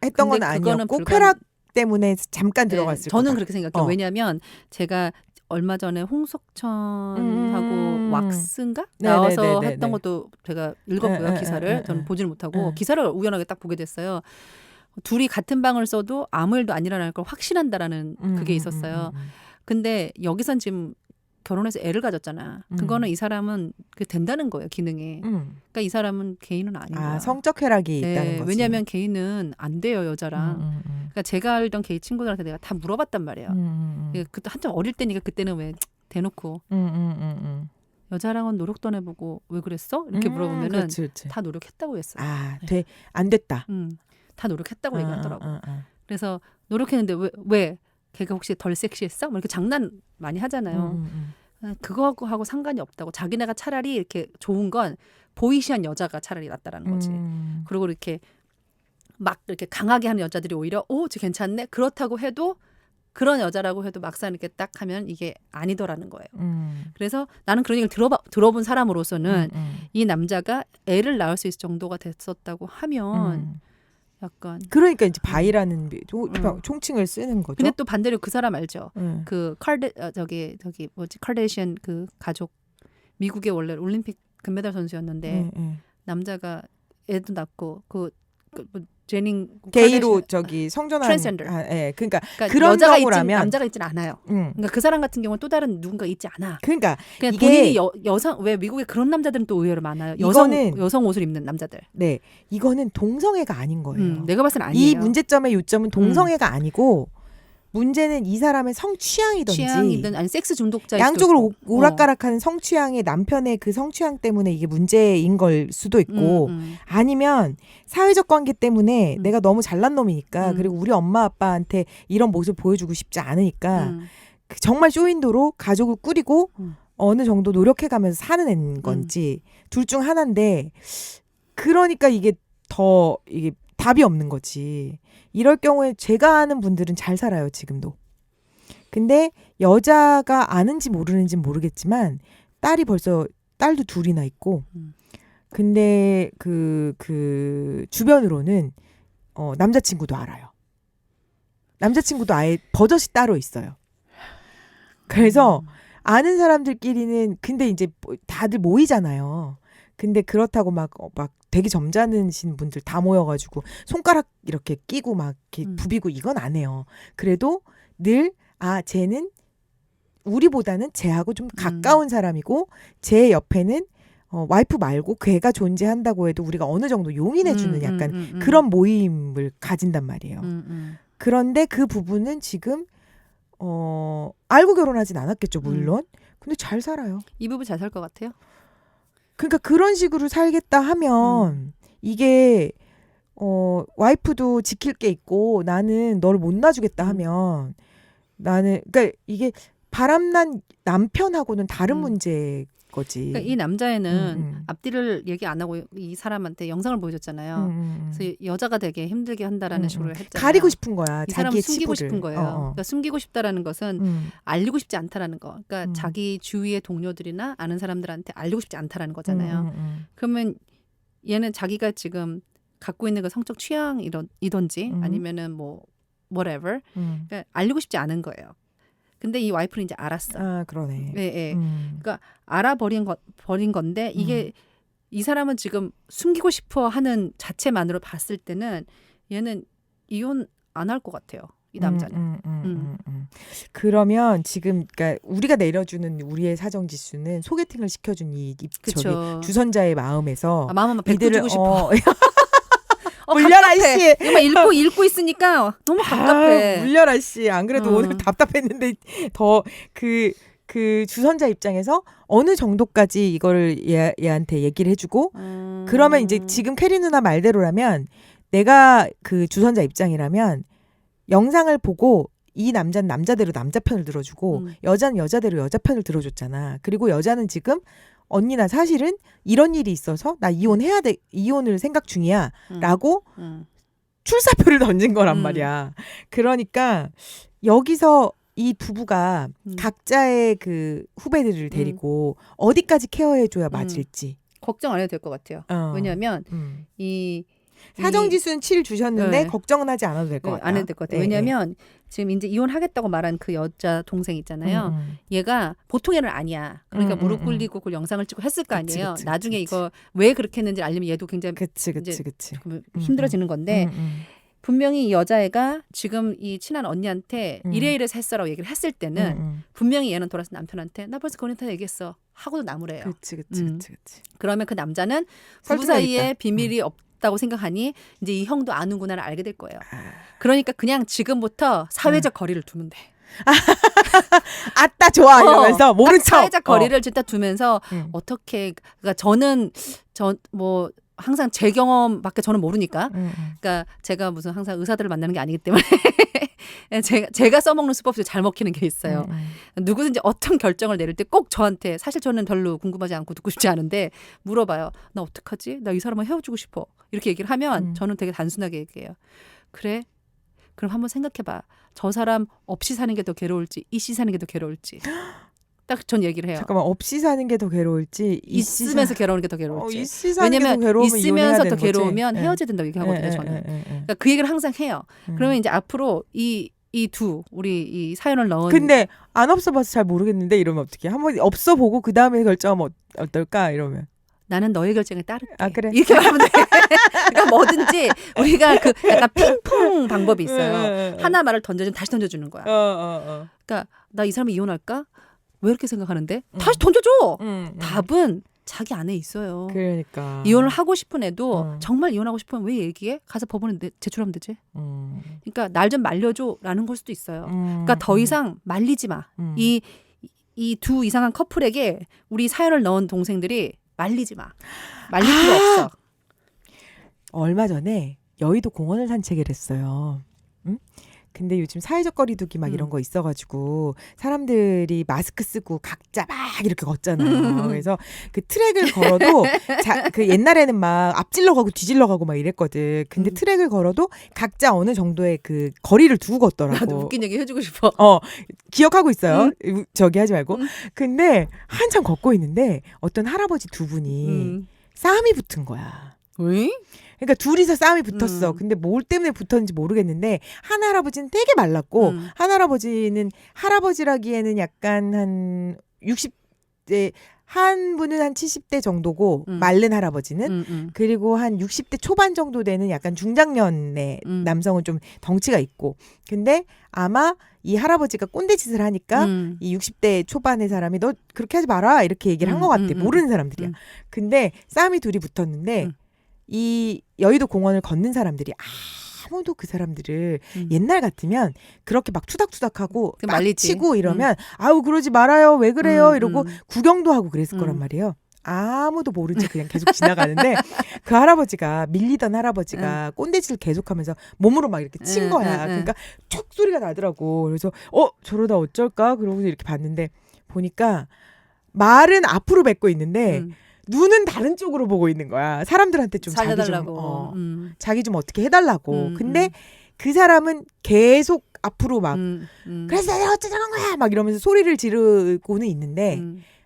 Speaker 2: 했던 건 아니었고 쾌락 때문에 잠깐 들어갔을 거다.
Speaker 3: 저는 그렇게 생각해요. 왜냐하면 제가 얼마 전에 홍석천하고 왁스인가 나와서 했던 것도 제가 읽었고요. 기사를. 저는 보지를 못하고 기사를 우연하게 딱 보게 됐어요. 둘이 같은 방을 써도 아무 일도 안 일어날 걸 확신한다라는 그게 있었어요. 근데 여기선 지금 결혼해서 애를 가졌잖아. 그거는 이 사람은 그 된다는 거예요, 기능이. 그러니까 이 사람은 개인은 아닌 거야.
Speaker 2: 성적 쾌락이 있다는 거지.
Speaker 3: 왜냐하면 개인은 안 돼요, 여자랑. 그러니까 제가 알던 게이 친구들한테 내가 다 물어봤단 말이에요. 그때 한참 어릴 때니까 그때는 왜 대놓고 여자랑은 노력도 안 해보고 왜 그랬어? 이렇게 물어보면은
Speaker 2: 그렇지.
Speaker 3: 다 노력했다고 했어요.
Speaker 2: 안 됐다.
Speaker 3: 다 노력했다고 얘기하더라고. 그래서 노력했는데 왜? 걔가 혹시 덜 섹시했어? 뭐 이렇게 장난 많이 하잖아요. 그거하고 상관이 없다고. 자기네가 차라리 이렇게 좋은 건 보이시한 여자가 차라리 낫다라는 거지. 그리고 이렇게 막 이렇게 강하게 하는 여자들이 오히려 쟤 괜찮네? 그렇다고 해도 그런 여자라고 해도 막상 이렇게 딱 하면 이게 아니더라는 거예요. 그래서 나는 그런 얘기를 들어본 사람으로서는 이 남자가 애를 낳을 수 있을 정도가 됐었다고 하면 약간
Speaker 2: 그러니까 이제 바이라는 총칭을 쓰는 거죠.
Speaker 3: 근데 또 반대로 그 사람 알죠? 그 카르데시안 그 가족 미국의 원래 올림픽 금메달 선수였는데 남자가 애도 낳고 그 뭐 제닝
Speaker 2: 게이로 저기 성전환
Speaker 3: 트랜스젠더.
Speaker 2: 예. 그러니까
Speaker 3: 그러니까
Speaker 2: 그런
Speaker 3: 여자가
Speaker 2: 경우라면
Speaker 3: 남자가 있진 않아요. 그러니까 그 사람 같은 경우는 또 다른 누군가 있지 않아.
Speaker 2: 그러니까
Speaker 3: 그냥
Speaker 2: 이게
Speaker 3: 본인이 여성 왜 미국에 그런 남자들은 또 의외로 많아요. 여성 옷을 입는 남자들.
Speaker 2: 네. 이거는 동성애가 아닌 거예요.
Speaker 3: 내가 봤을 땐 아니에요.
Speaker 2: 이 문제점의 요점은 동성애가 아니고 문제는 이 사람의 성취향이든지
Speaker 3: 취향이든 아니 섹스 중독자일
Speaker 2: 양쪽으로
Speaker 3: 수도 있고.
Speaker 2: 오락가락하는 성취향의 남편의 그 성취향 때문에 이게 문제인 걸 수도 있고 아니면 사회적 관계 때문에 내가 너무 잘난 놈이니까 그리고 우리 엄마 아빠한테 이런 모습 보여주고 싶지 않으니까 정말 쇼윈도로 가족을 꾸리고 어느 정도 노력해가면서 사는 애인 건지 둘 중 하나인데 그러니까 이게 더 이게 답이 없는 거지. 이럴 경우에 제가 아는 분들은 잘 살아요, 지금도. 근데 여자가 아는지 모르는지 모르겠지만 딸도 둘이나 있고 근데 그 주변으로는 남자친구도 알아요. 남자친구도 아예 버젓이 따로 있어요. 그래서 아는 사람들끼리는 근데 이제 다들 모이잖아요. 근데 그렇다고 막 되게 점잖으신 분들 다 모여가지고 손가락 이렇게 끼고 막 이렇게 부비고 이건 안 해요. 그래도 늘 쟤는 우리보다는 쟤하고 좀 가까운 사람이고 쟤 옆에는 와이프 말고 걔가 존재한다고 해도 우리가 어느 정도 용인해주는 약간 그런 모임을 가진단 말이에요. 그런데 그 부분은 지금 알고 결혼하진 않았겠죠, 물론. 근데 잘 살아요.
Speaker 3: 이 부부 잘 살 것 같아요.
Speaker 2: 그러니까 그런 식으로 살겠다 하면 이게 와이프도 지킬 게 있고 나는 너를 못 놔주겠다 하면 나는 그러니까 이게 바람난 남편하고는 다른 문제 거지.
Speaker 3: 그러니까 이 남자애는 앞뒤를 얘기 안 하고 이 사람한테 영상을 보여줬잖아요. 그래서 여자가 되게 힘들게 한다라는 식으로 했잖아요.
Speaker 2: 가리고 싶은 거야.
Speaker 3: 이 사람은
Speaker 2: 자기의
Speaker 3: 숨기고
Speaker 2: 치부를.
Speaker 3: 싶은 거예요. 그러니까 숨기고 싶다라는 것은 알리고 싶지 않다라는 거. 그러니까 자기 주위의 동료들이나 아는 사람들한테 알리고 싶지 않다라는 거잖아요. 그러면 얘는 자기가 지금 갖고 있는 그 성적 취향이든지 아니면은 뭐 whatever 그러니까 알리고 싶지 않은 거예요. 근데 이 와이프는 이제 알았어.
Speaker 2: 아, 그러네.
Speaker 3: 네. 그러니까 알아버린 건데 이게 이 사람은 지금 숨기고 싶어 하는 자체만으로 봤을 때는 얘는 이혼 안 할 것 같아요. 이 남자는.
Speaker 2: 그러면 지금 그러니까 우리가 내려주는 우리의 사정 지수는 소개팅을 시켜준 저기 주선자의 마음에서
Speaker 3: 마음만 베껴주고 싶어.
Speaker 2: 물려라 씨.
Speaker 3: 이거 읽고 있으니까 너무 갑갑해.
Speaker 2: 물려라 씨. 안 그래도 오늘 답답했는데 더 그 주선자 입장에서 어느 정도까지 이거를 얘한테 얘기를 해주고 그러면 이제 지금 캐리 누나 말대로라면 내가 그 주선자 입장이라면 영상을 보고 이 남자는 남자대로 남자 편을 들어주고 여자는 여자대로 여자 편을 들어줬잖아. 그리고 여자는 지금 언니 나 사실은 이런 일이 있어서 나 이혼해야 돼. 이혼을 생각 중이야. 라고 출사표를 던진 거란 말이야. 그러니까 여기서 이 부부가 각자의 그 후배들을 데리고 어디까지 케어해줘야 맞을지.
Speaker 3: 걱정 안 해도 될 것 같아요. 왜냐하면 이
Speaker 2: 사정지수는 7 주셨는데 걱정은 하지 않아도 될 것 같아요.
Speaker 3: 안 해도 될 것 같아요. 왜냐하면 지금 이제 이혼하겠다고 말한 그 여자 동생 있잖아요. 얘가 보통 애는 아니야. 그러니까 무릎 꿇리고 그 영상을 찍고 했을 거 아니에요. 나중에 이거 왜 그렇게 했는지 알려면 얘도 굉장히 힘들어지는 건데 분명히 이 여자애가 지금 이 친한 언니한테 이래이래서 했어라고 얘기를 했을 때는 분명히 얘는 돌아서 남편한테 나 벌써 그한테 얘기했어 하고도 나무래요.
Speaker 2: 그치.
Speaker 3: 그러면 그 남자는 부부 사이에 비밀이 없다고 생각하니 이제 이 형도 아는구나를 알게 될 거예요. 그러니까 그냥 지금부터 사회적 거리를 두면 돼.
Speaker 2: 아따 좋아 이러면서 모른 척.
Speaker 3: 사회적 거리를 일단 두면서 어떻게 그러니까 저는 뭐 항상 제 경험밖에 저는 모르니까. 그러니까 제가 무슨 항상 의사들을 만나는 게 아니기 때문에 제가 써먹는 수법 중에 잘 먹히는 게 있어요. 누구든지 어떤 결정을 내릴 때 꼭 저한테 사실 저는 별로 궁금하지 않고 듣고 싶지 않은데 물어봐요. 나 어떡하지? 나 이 사람과 헤어지고 싶어. 이렇게 얘기를 하면 저는 되게 단순하게 얘기해요. 그래? 그럼 한번 생각해봐. 저 사람 없이 사는 게 더 괴로울지 이씨 사는 게 더 괴로울지. 딱 전 얘기를 해요.
Speaker 2: 잠깐만 없이 사는 게 더 괴로울지
Speaker 3: 있으면서 괴로운 게 더 괴로울지.
Speaker 2: 왜냐면
Speaker 3: 있으면서 더 괴로우면 헤어져야 된다고 얘기하거든요. 저는. 그러니까 그 얘기를 항상 해요. 그러면 이제 앞으로 우리 이 사연을 넣은
Speaker 2: 근데 안 없어봐서 잘 모르겠는데 이러면 어떡해. 한번 없어보고 그 다음에 결정하면 어떨까 이러면.
Speaker 3: 나는 너의 결정에 따를게.
Speaker 2: 아, 그래.
Speaker 3: 이렇게 말하면 돼. 그러니까 뭐든지 우리가 그 약간 핑퐁 방법이 있어요. 하나 말을 던져주면 다시 던져주는 거야. 그러니까 나 이 사람이 이혼할까? 왜 이렇게 생각하는데? 다시 던져줘. 답은 자기 안에 있어요.
Speaker 2: 그러니까
Speaker 3: 이혼을 하고 싶은 애도 정말 이혼하고 싶으면 왜 얘기해? 가서 법원에 제출하면 되지. 그러니까 날 좀 말려줘라는 걸 수도 있어요. 그러니까 더 이상 말리지 마. 이 두 이상한 커플에게 우리 사연을 넣은 동생들이 말리지 마. 말릴 필요 없어.
Speaker 2: 얼마 전에 여의도 공원을 산책을 했어요. 응? 근데 요즘 사회적 거리두기 막 이런 거 있어가지고 사람들이 마스크 쓰고 각자 막 이렇게 걷잖아요. 그래서 그 트랙을 걸어도 그 옛날에는 막 앞질러 가고 뒤질러 가고 막 이랬거든. 근데 트랙을 걸어도 각자 어느 정도의 그 거리를 두고 걷더라고.
Speaker 3: 나도 웃긴 얘기 해주고 싶어.
Speaker 2: 기억하고 있어요. 저기 하지 말고. 근데 한참 걷고 있는데 어떤 할아버지 두 분이 싸움이 붙은 거야.
Speaker 3: 왜?
Speaker 2: 그러니까 둘이서 싸움이 붙었어. 근데 뭘 때문에 붙었는지 모르겠는데 한 할아버지는 되게 말랐고 한 할아버지는 할아버지라기에는 약간 한 60대 한 분은 한 70대 정도고 마른 할아버지는 그리고 한 60대 초반 정도 되는 약간 중장년의 남성은 좀 덩치가 있고 근데 아마 이 할아버지가 꼰대짓을 하니까 이 60대 초반의 사람이 너 그렇게 하지 마라 이렇게 얘기를 한 것 같아. 모르는 사람들이야. 근데 싸움이 둘이 붙었는데 이 여의도 공원을 걷는 사람들이 아무도 그 사람들을 옛날 같으면 그렇게 막 투닥투닥하고 막 치고 이러면 아우 그러지 말아요 왜 그래요 이러고 구경도 하고 그랬을 거란 말이에요. 아무도 모르지 그냥 계속 지나가는데 그 할아버지가 밀리던 할아버지가 꼰대짓을 계속하면서 몸으로 막 이렇게 친 거야. 그러니까 촉 소리가 나더라고. 그래서 저러다 어쩔까 그러고서 이렇게 봤는데 보니까 말은 앞으로 뱉고 있는데 눈은 다른 쪽으로 보고 있는 거야. 사람들한테 좀
Speaker 3: 살려달라고.
Speaker 2: 자기 좀 어떻게 해달라고. 근데 그 사람은 계속 앞으로 막 그래서 내가 어쩌자는 거야 막 이러면서 소리를 지르고는 있는데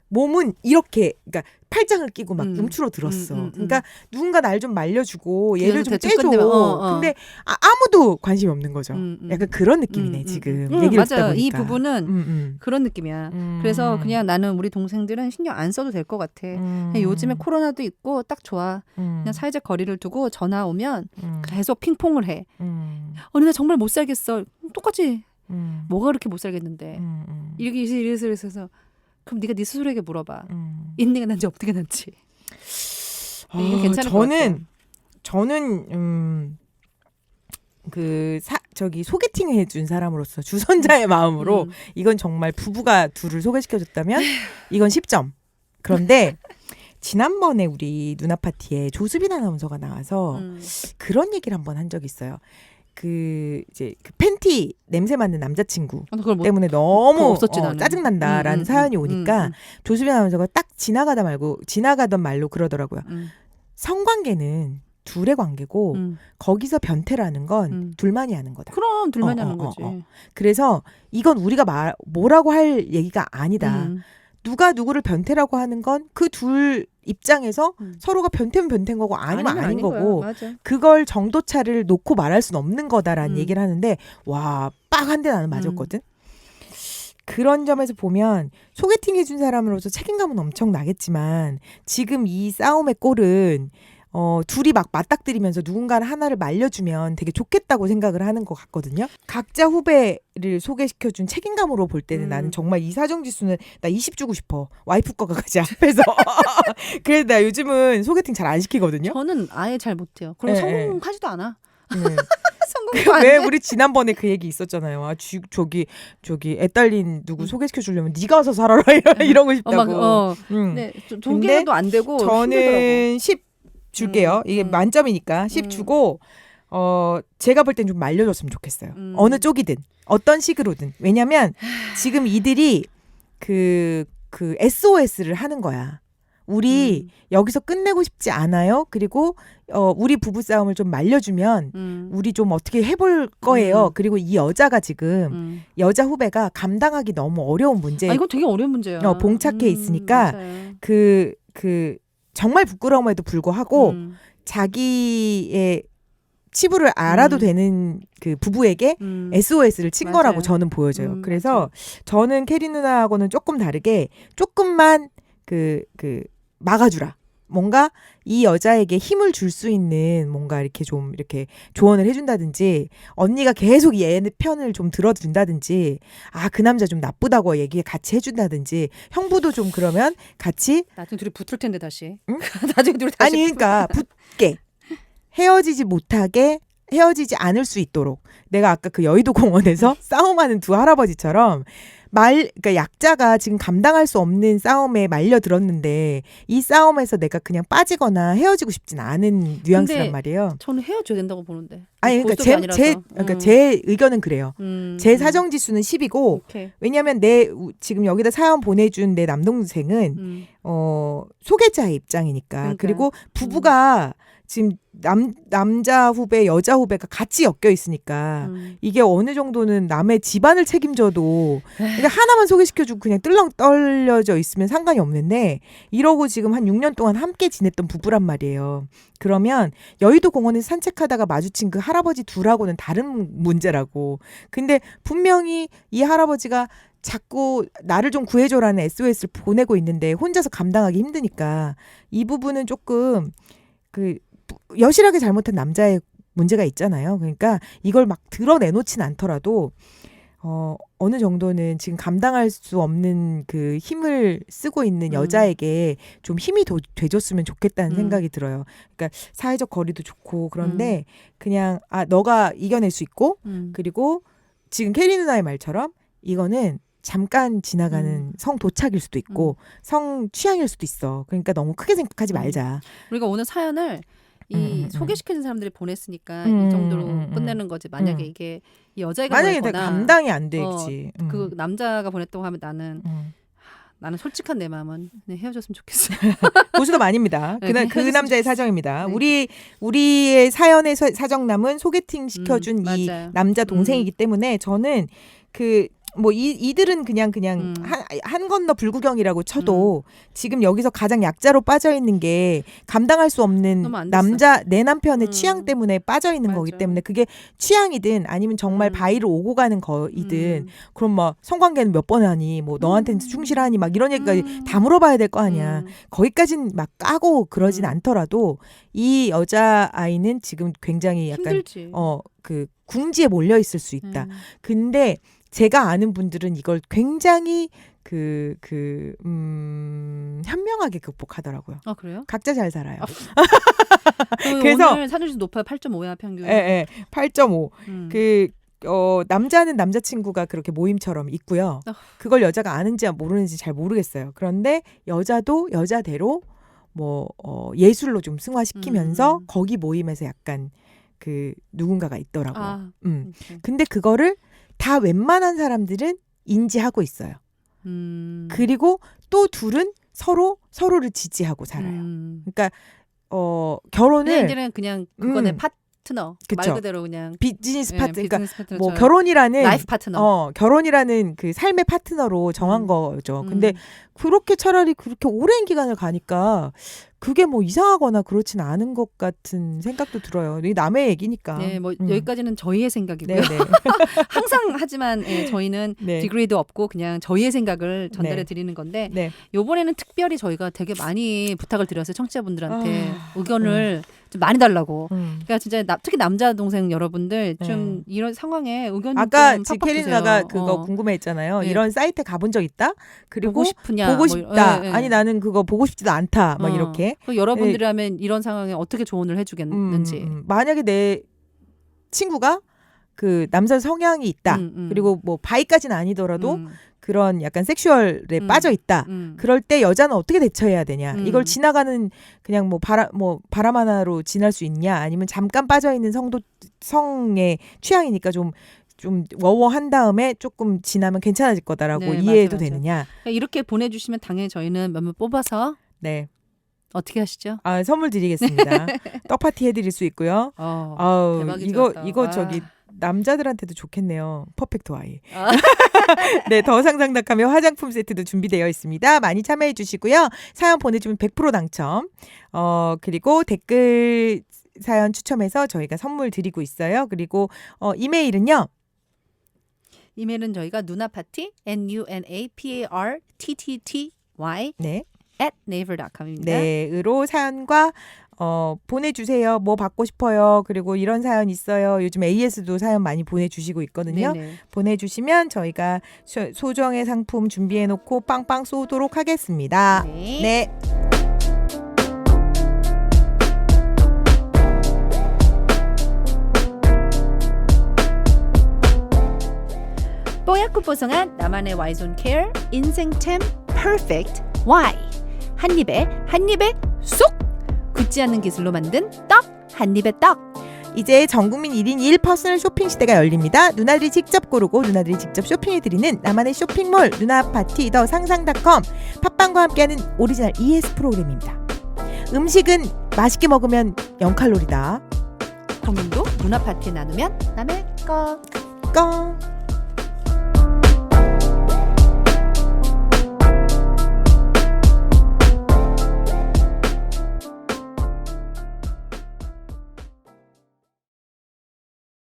Speaker 2: 몸은 이렇게 그러니까 팔짱을 끼고 막 움츠러 들었어. 그러니까 누군가 날 좀 말려주고 얘를 좀 째줘. 근데 아무도 관심이 없는 거죠. 약간 그런 느낌이네 지금. 얘기를 듣다
Speaker 3: 맞아요.
Speaker 2: 보니까.
Speaker 3: 이 부분은 그런 느낌이야. 그래서 그냥 나는 우리 동생들은 신경 안 써도 될 것 같아. 그냥 요즘에 코로나도 있고 딱 좋아. 그냥 사회적 거리를 두고 전화 오면 계속 핑퐁을 해. 언니 나 정말 못 살겠어. 똑같이 뭐가 그렇게 못 살겠는데. 이래서 그럼 네가 네 스스로에게 물어봐. 인내가 난지 없게 난지. 이거 괜찮을 것 같아요.
Speaker 2: 저는 저기 소개팅 해준 사람으로서 주선자의 마음으로 이건 정말 부부가 둘을 소개시켜줬다면 이건 10점. 그런데 지난번에 우리 누나 파티에 조수빈 아나운서가 나와서 그런 얘기를 한번 한 적이 있어요. 그 팬티 냄새 맡는 남자친구 때문에 너무 짜증난다라는 사연이 오니까 조수빈 아나운서가 딱 지나가던 말로 그러더라고요. 성관계는 둘의 관계고 거기서 변태라는 건 둘만이 하는 거다.
Speaker 3: 그럼 둘만이 하는 거지.
Speaker 2: 그래서 이건 우리가 뭐라고 할 얘기가 아니다. 누가 누구를 변태라고 하는 건 그 둘 입장에서 서로가 변태면 변태인 거고 아니면 아닌 거고 그걸 정도차를 놓고 말할 수는 없는 거다라는 얘기를 하는데 와, 빡 한 대 나는 맞았거든. 그런 점에서 보면 소개팅 해준 사람으로서 책임감은 엄청 나겠지만 지금 이 싸움의 꼴은 둘이 막 맞닥뜨리면서 누군가 하나를 말려주면 되게 좋겠다고 생각을 하는 것 같거든요. 각자 후배를 소개시켜준 책임감으로 볼 때는 나는 정말 이 사정지수는 나 20 주고 싶어. 와이프 거가 가지 앞에서. 그래서 나 요즘은 소개팅 잘 안 시키거든요.
Speaker 3: 저는 아예 잘 못해요. 그리고 성공하지도 않아.
Speaker 2: 왜 우리 지난번에 그 얘기 있었잖아요. 저기 애딸린 누구 소개시켜 주려면 네가 와서 살아라 이러고 싶다고.
Speaker 3: 네, 동기도 안 되고
Speaker 2: 저는 힘들더라고. 10 줄게요. 이게 만점이니까 10 주고 제가 볼 땐 좀 말려줬으면 좋겠어요. 어느 쪽이든 어떤 식으로든. 왜냐면 지금 이들이 그 SOS를 하는 거야. 우리 여기서 끝내고 싶지 않아요. 그리고 우리 부부 싸움을 좀 말려주면 우리 좀 어떻게 해볼 거예요. 그리고 이 여자가 지금 여자 후배가 감당하기 너무 어려운 문제.
Speaker 3: 이건 되게 어려운 문제야.
Speaker 2: 봉착해 있으니까 그 정말 부끄러움에도 불구하고 자기의 치부를 알아도 되는 그 부부에게 SOS를 친 거라고 저는 보여져요. 그래서 저는 캐리 누나하고는 조금 다르게 조금만 막아주라. 뭔가 이 여자에게 힘을 줄 수 있는 뭔가 이렇게 좀 이렇게 조언을 해준다든지 언니가 계속 얘 편을 좀 들어준다든지 그 남자 좀 나쁘다고 얘기 같이 해준다든지 형부도 좀 그러면 같이
Speaker 3: 나중에 둘이 붙을 텐데 다시.
Speaker 2: 응?
Speaker 3: 나중에 둘이 다시.
Speaker 2: 그러니까 붙게 헤어지지 않을 수 있도록 내가 아까 그 여의도 공원에서 싸움하는 두 할아버지처럼 그러니까 약자가 지금 감당할 수 없는 싸움에 말려들었는데 이 싸움에서 내가 그냥 빠지거나 헤어지고 싶진 않은 뉘앙스란 말이에요.
Speaker 3: 저는 헤어져야 된다고 보는데.
Speaker 2: 아니 그러니까 제 의견은 그래요. 제 사정 지수는 10이고
Speaker 3: 오케이.
Speaker 2: 왜냐하면 지금 여기다 사연 보내준 내 남동생은 소개자의 입장이니까.
Speaker 3: 그러니까요.
Speaker 2: 그리고 부부가 지금 남자 후배 여자 후배가 같이 엮여 있으니까 이게 어느 정도는 남의 집안을 책임져도 그러니까 하나만 소개시켜주고 그냥 뜰렁 떨려져 있으면 상관이 없는데 이러고 지금 한 6년 동안 함께 지냈던 부부란 말이에요. 그러면 여의도 공원에서 산책하다가 마주친 그 할아버지 둘하고는 다른 문제라고. 근데 분명히 이 할아버지가 자꾸 나를 좀 구해줘라는 SOS를 보내고 있는데 혼자서 감당하기 힘드니까 이 부분은 조금 여실하게 잘못한 남자의 문제가 있잖아요. 그러니까 이걸 막 드러내놓진 않더라도 어느 정도는 지금 감당할 수 없는 그 힘을 쓰고 있는 여자에게 좀 힘이 돼줬으면 좋겠다는 생각이 들어요. 그러니까 사회적 거리도 좋고 그런데 그냥 너가 이겨낼 수 있고 그리고 지금 캐리 누나의 말처럼 이거는 잠깐 지나가는 성 도착일 수도 있고 성 취향일 수도 있어. 그러니까 너무 크게 생각하지 말자.
Speaker 3: 우리가 오늘 사연을 소개시켜준 사람들이 보냈으니까 이 정도로 끝내는 거지. 만약에 이게 이 여자애가
Speaker 2: 만약에
Speaker 3: 보냈거나
Speaker 2: 감당이 안 되지.
Speaker 3: 그 남자가 보냈다고 하면 나는 솔직한 내 마음은 그냥 헤어졌으면 좋겠어요.
Speaker 2: 고수도 아닙니다. 그 남자의 사정입니다.
Speaker 3: 네.
Speaker 2: 우리의 사연의 사정남은 소개팅 시켜준 이
Speaker 3: 맞아요.
Speaker 2: 남자 동생이기 때문에 저는 이들은 그냥 한 건너 불구경이라고 쳐도 지금 여기서 가장 약자로 빠져 있는 게 감당할 수 없는
Speaker 3: 너무 안 됐어.
Speaker 2: 내 남편의 취향 때문에 빠져 있는 거기 때문에 그게 취향이든 아니면 정말 바위를 오고 가는 거이든 그럼 막 성관계는 몇 번 하니 뭐 너한테는 충실하니 막 이런 얘기까지 다 물어봐야 될 거 아니야. 거기까지는 막 까고 그러진 않더라도 이 여자 아이는 지금 굉장히 약간
Speaker 3: 힘들지.
Speaker 2: 궁지에 몰려 있을 수 있다. 근데 제가 아는 분들은 이걸 굉장히 현명하게 극복하더라고요.
Speaker 3: 아 그래요?
Speaker 2: 각자 잘 살아요.
Speaker 3: 그래서 오늘 사진수 높아요. 8.5야 평균.
Speaker 2: 예, 8.5. 남자는 남자친구가 그렇게 모임처럼 있고요. 그걸 여자가 아는지 모르는지 잘 모르겠어요. 그런데 여자도 여자대로 예술로 좀 승화시키면서 거기 모임에서 약간 누군가가 있더라고요. 근데 그거를 다 웬만한 사람들은 인지하고 있어요. 그리고 또 둘은 서로를 지지하고 살아요. 그러니까 결혼을
Speaker 3: 얘들은 그냥 그거는 파트너.
Speaker 2: 그쵸.
Speaker 3: 말 그대로 그냥
Speaker 2: 비즈니스 파트.
Speaker 3: 비즈니스
Speaker 2: 그러니까
Speaker 3: 파트너처럼.
Speaker 2: 결혼이라는
Speaker 3: 라이프 파트너.
Speaker 2: 결혼이라는 그 삶의 파트너로 정한 거죠. 근데 그렇게 차라리 그렇게 오랜 기간을 가니까 그게 이상하거나 그렇진 않은 것 같은 생각도 들어요. 이게 남의 얘기니까.
Speaker 3: 네, 여기까지는 저희의 생각이고요.
Speaker 2: 네네.
Speaker 3: 항상 하지만 저희는 디그리도 없고 그냥 저희의 생각을 전달해 드리는 건데 이번에는 특별히 저희가 되게 많이 부탁을 드렸어요. 청취자분들한테 의견을 좀 많이 달라고. 그러니까 진짜 특히 남자 동생 여러분들 좀 이런 상황에 의견
Speaker 2: 아까
Speaker 3: 좀
Speaker 2: 캐리 누나가 그거 궁금해했잖아요. 이런 사이트 가본 적 있다? 그리고
Speaker 3: 보고 싶으냐?
Speaker 2: 보고 싶다. 아니 나는 그거 보고 싶지도 않다. 막 이렇게.
Speaker 3: 여러분들이라면 이런 상황에 어떻게 조언을 해주겠는지.
Speaker 2: 만약에 내 친구가 그 남자 성향이 있다. 그리고 바이까지는 아니더라도 그런 약간 섹슈얼에 빠져 있다. 그럴 때 여자는 어떻게 대처해야 되냐? 이걸 지나가는 그냥 바람 하나로 지날 수 있냐? 아니면 잠깐 빠져 있는 성의 취향이니까 좀 워워한 다음에 조금 지나면 괜찮아질 거다라고 이해해도
Speaker 3: 맞아요.
Speaker 2: 되느냐?
Speaker 3: 그러니까 이렇게 보내주시면 당연히 저희는 몇몇 뽑아서 어떻게 하시죠?
Speaker 2: 선물 드리겠습니다. 떡 파티 해드릴 수 있고요.
Speaker 3: 대박이죠.
Speaker 2: 이거 저기 남자들한테도 좋겠네요. 퍼펙트 와이. 네, 더 상상닭하며 화장품 세트도 준비되어 있습니다. 많이 참여해 주시고요. 사연 보내주면 100% 당첨. 그리고 댓글 사연 추첨해서 저희가 선물 드리고 있어요. 그리고 이메일은요.
Speaker 3: 이메일은 저희가 누나파티 nunapartty
Speaker 2: 네.
Speaker 3: naver.com입니다.
Speaker 2: 네, 으로 사연과 보내주세요. 뭐 받고 싶어요. 그리고 이런 사연 있어요. 요즘 AS도 사연 많이 보내주시고 있거든요.
Speaker 3: 네네.
Speaker 2: 보내주시면 저희가 소정의 상품 준비해놓고 빵빵 쏘도록 하겠습니다.
Speaker 3: 네.
Speaker 2: 네.
Speaker 3: 뽀얗고 뽀송한 나만의 Y존 케어 인생템 퍼펙트 Y 한입에 쏙 굳지 않는 기술로 만든 떡 한입의 떡.
Speaker 2: 이제 전국민 1인 1 퍼스널 쇼핑 시대가 열립니다. 누나들이 직접 고르고 누나들이 직접 쇼핑해드리는 나만의 쇼핑몰 누나파티 더 상상닷컴 팟빵과 함께하는 오리지널 ES 프로그램입니다. 음식은 맛있게 먹으면 0칼로리다.
Speaker 3: 고민도 누나 파티에 나누면 남의 것.
Speaker 2: 껌.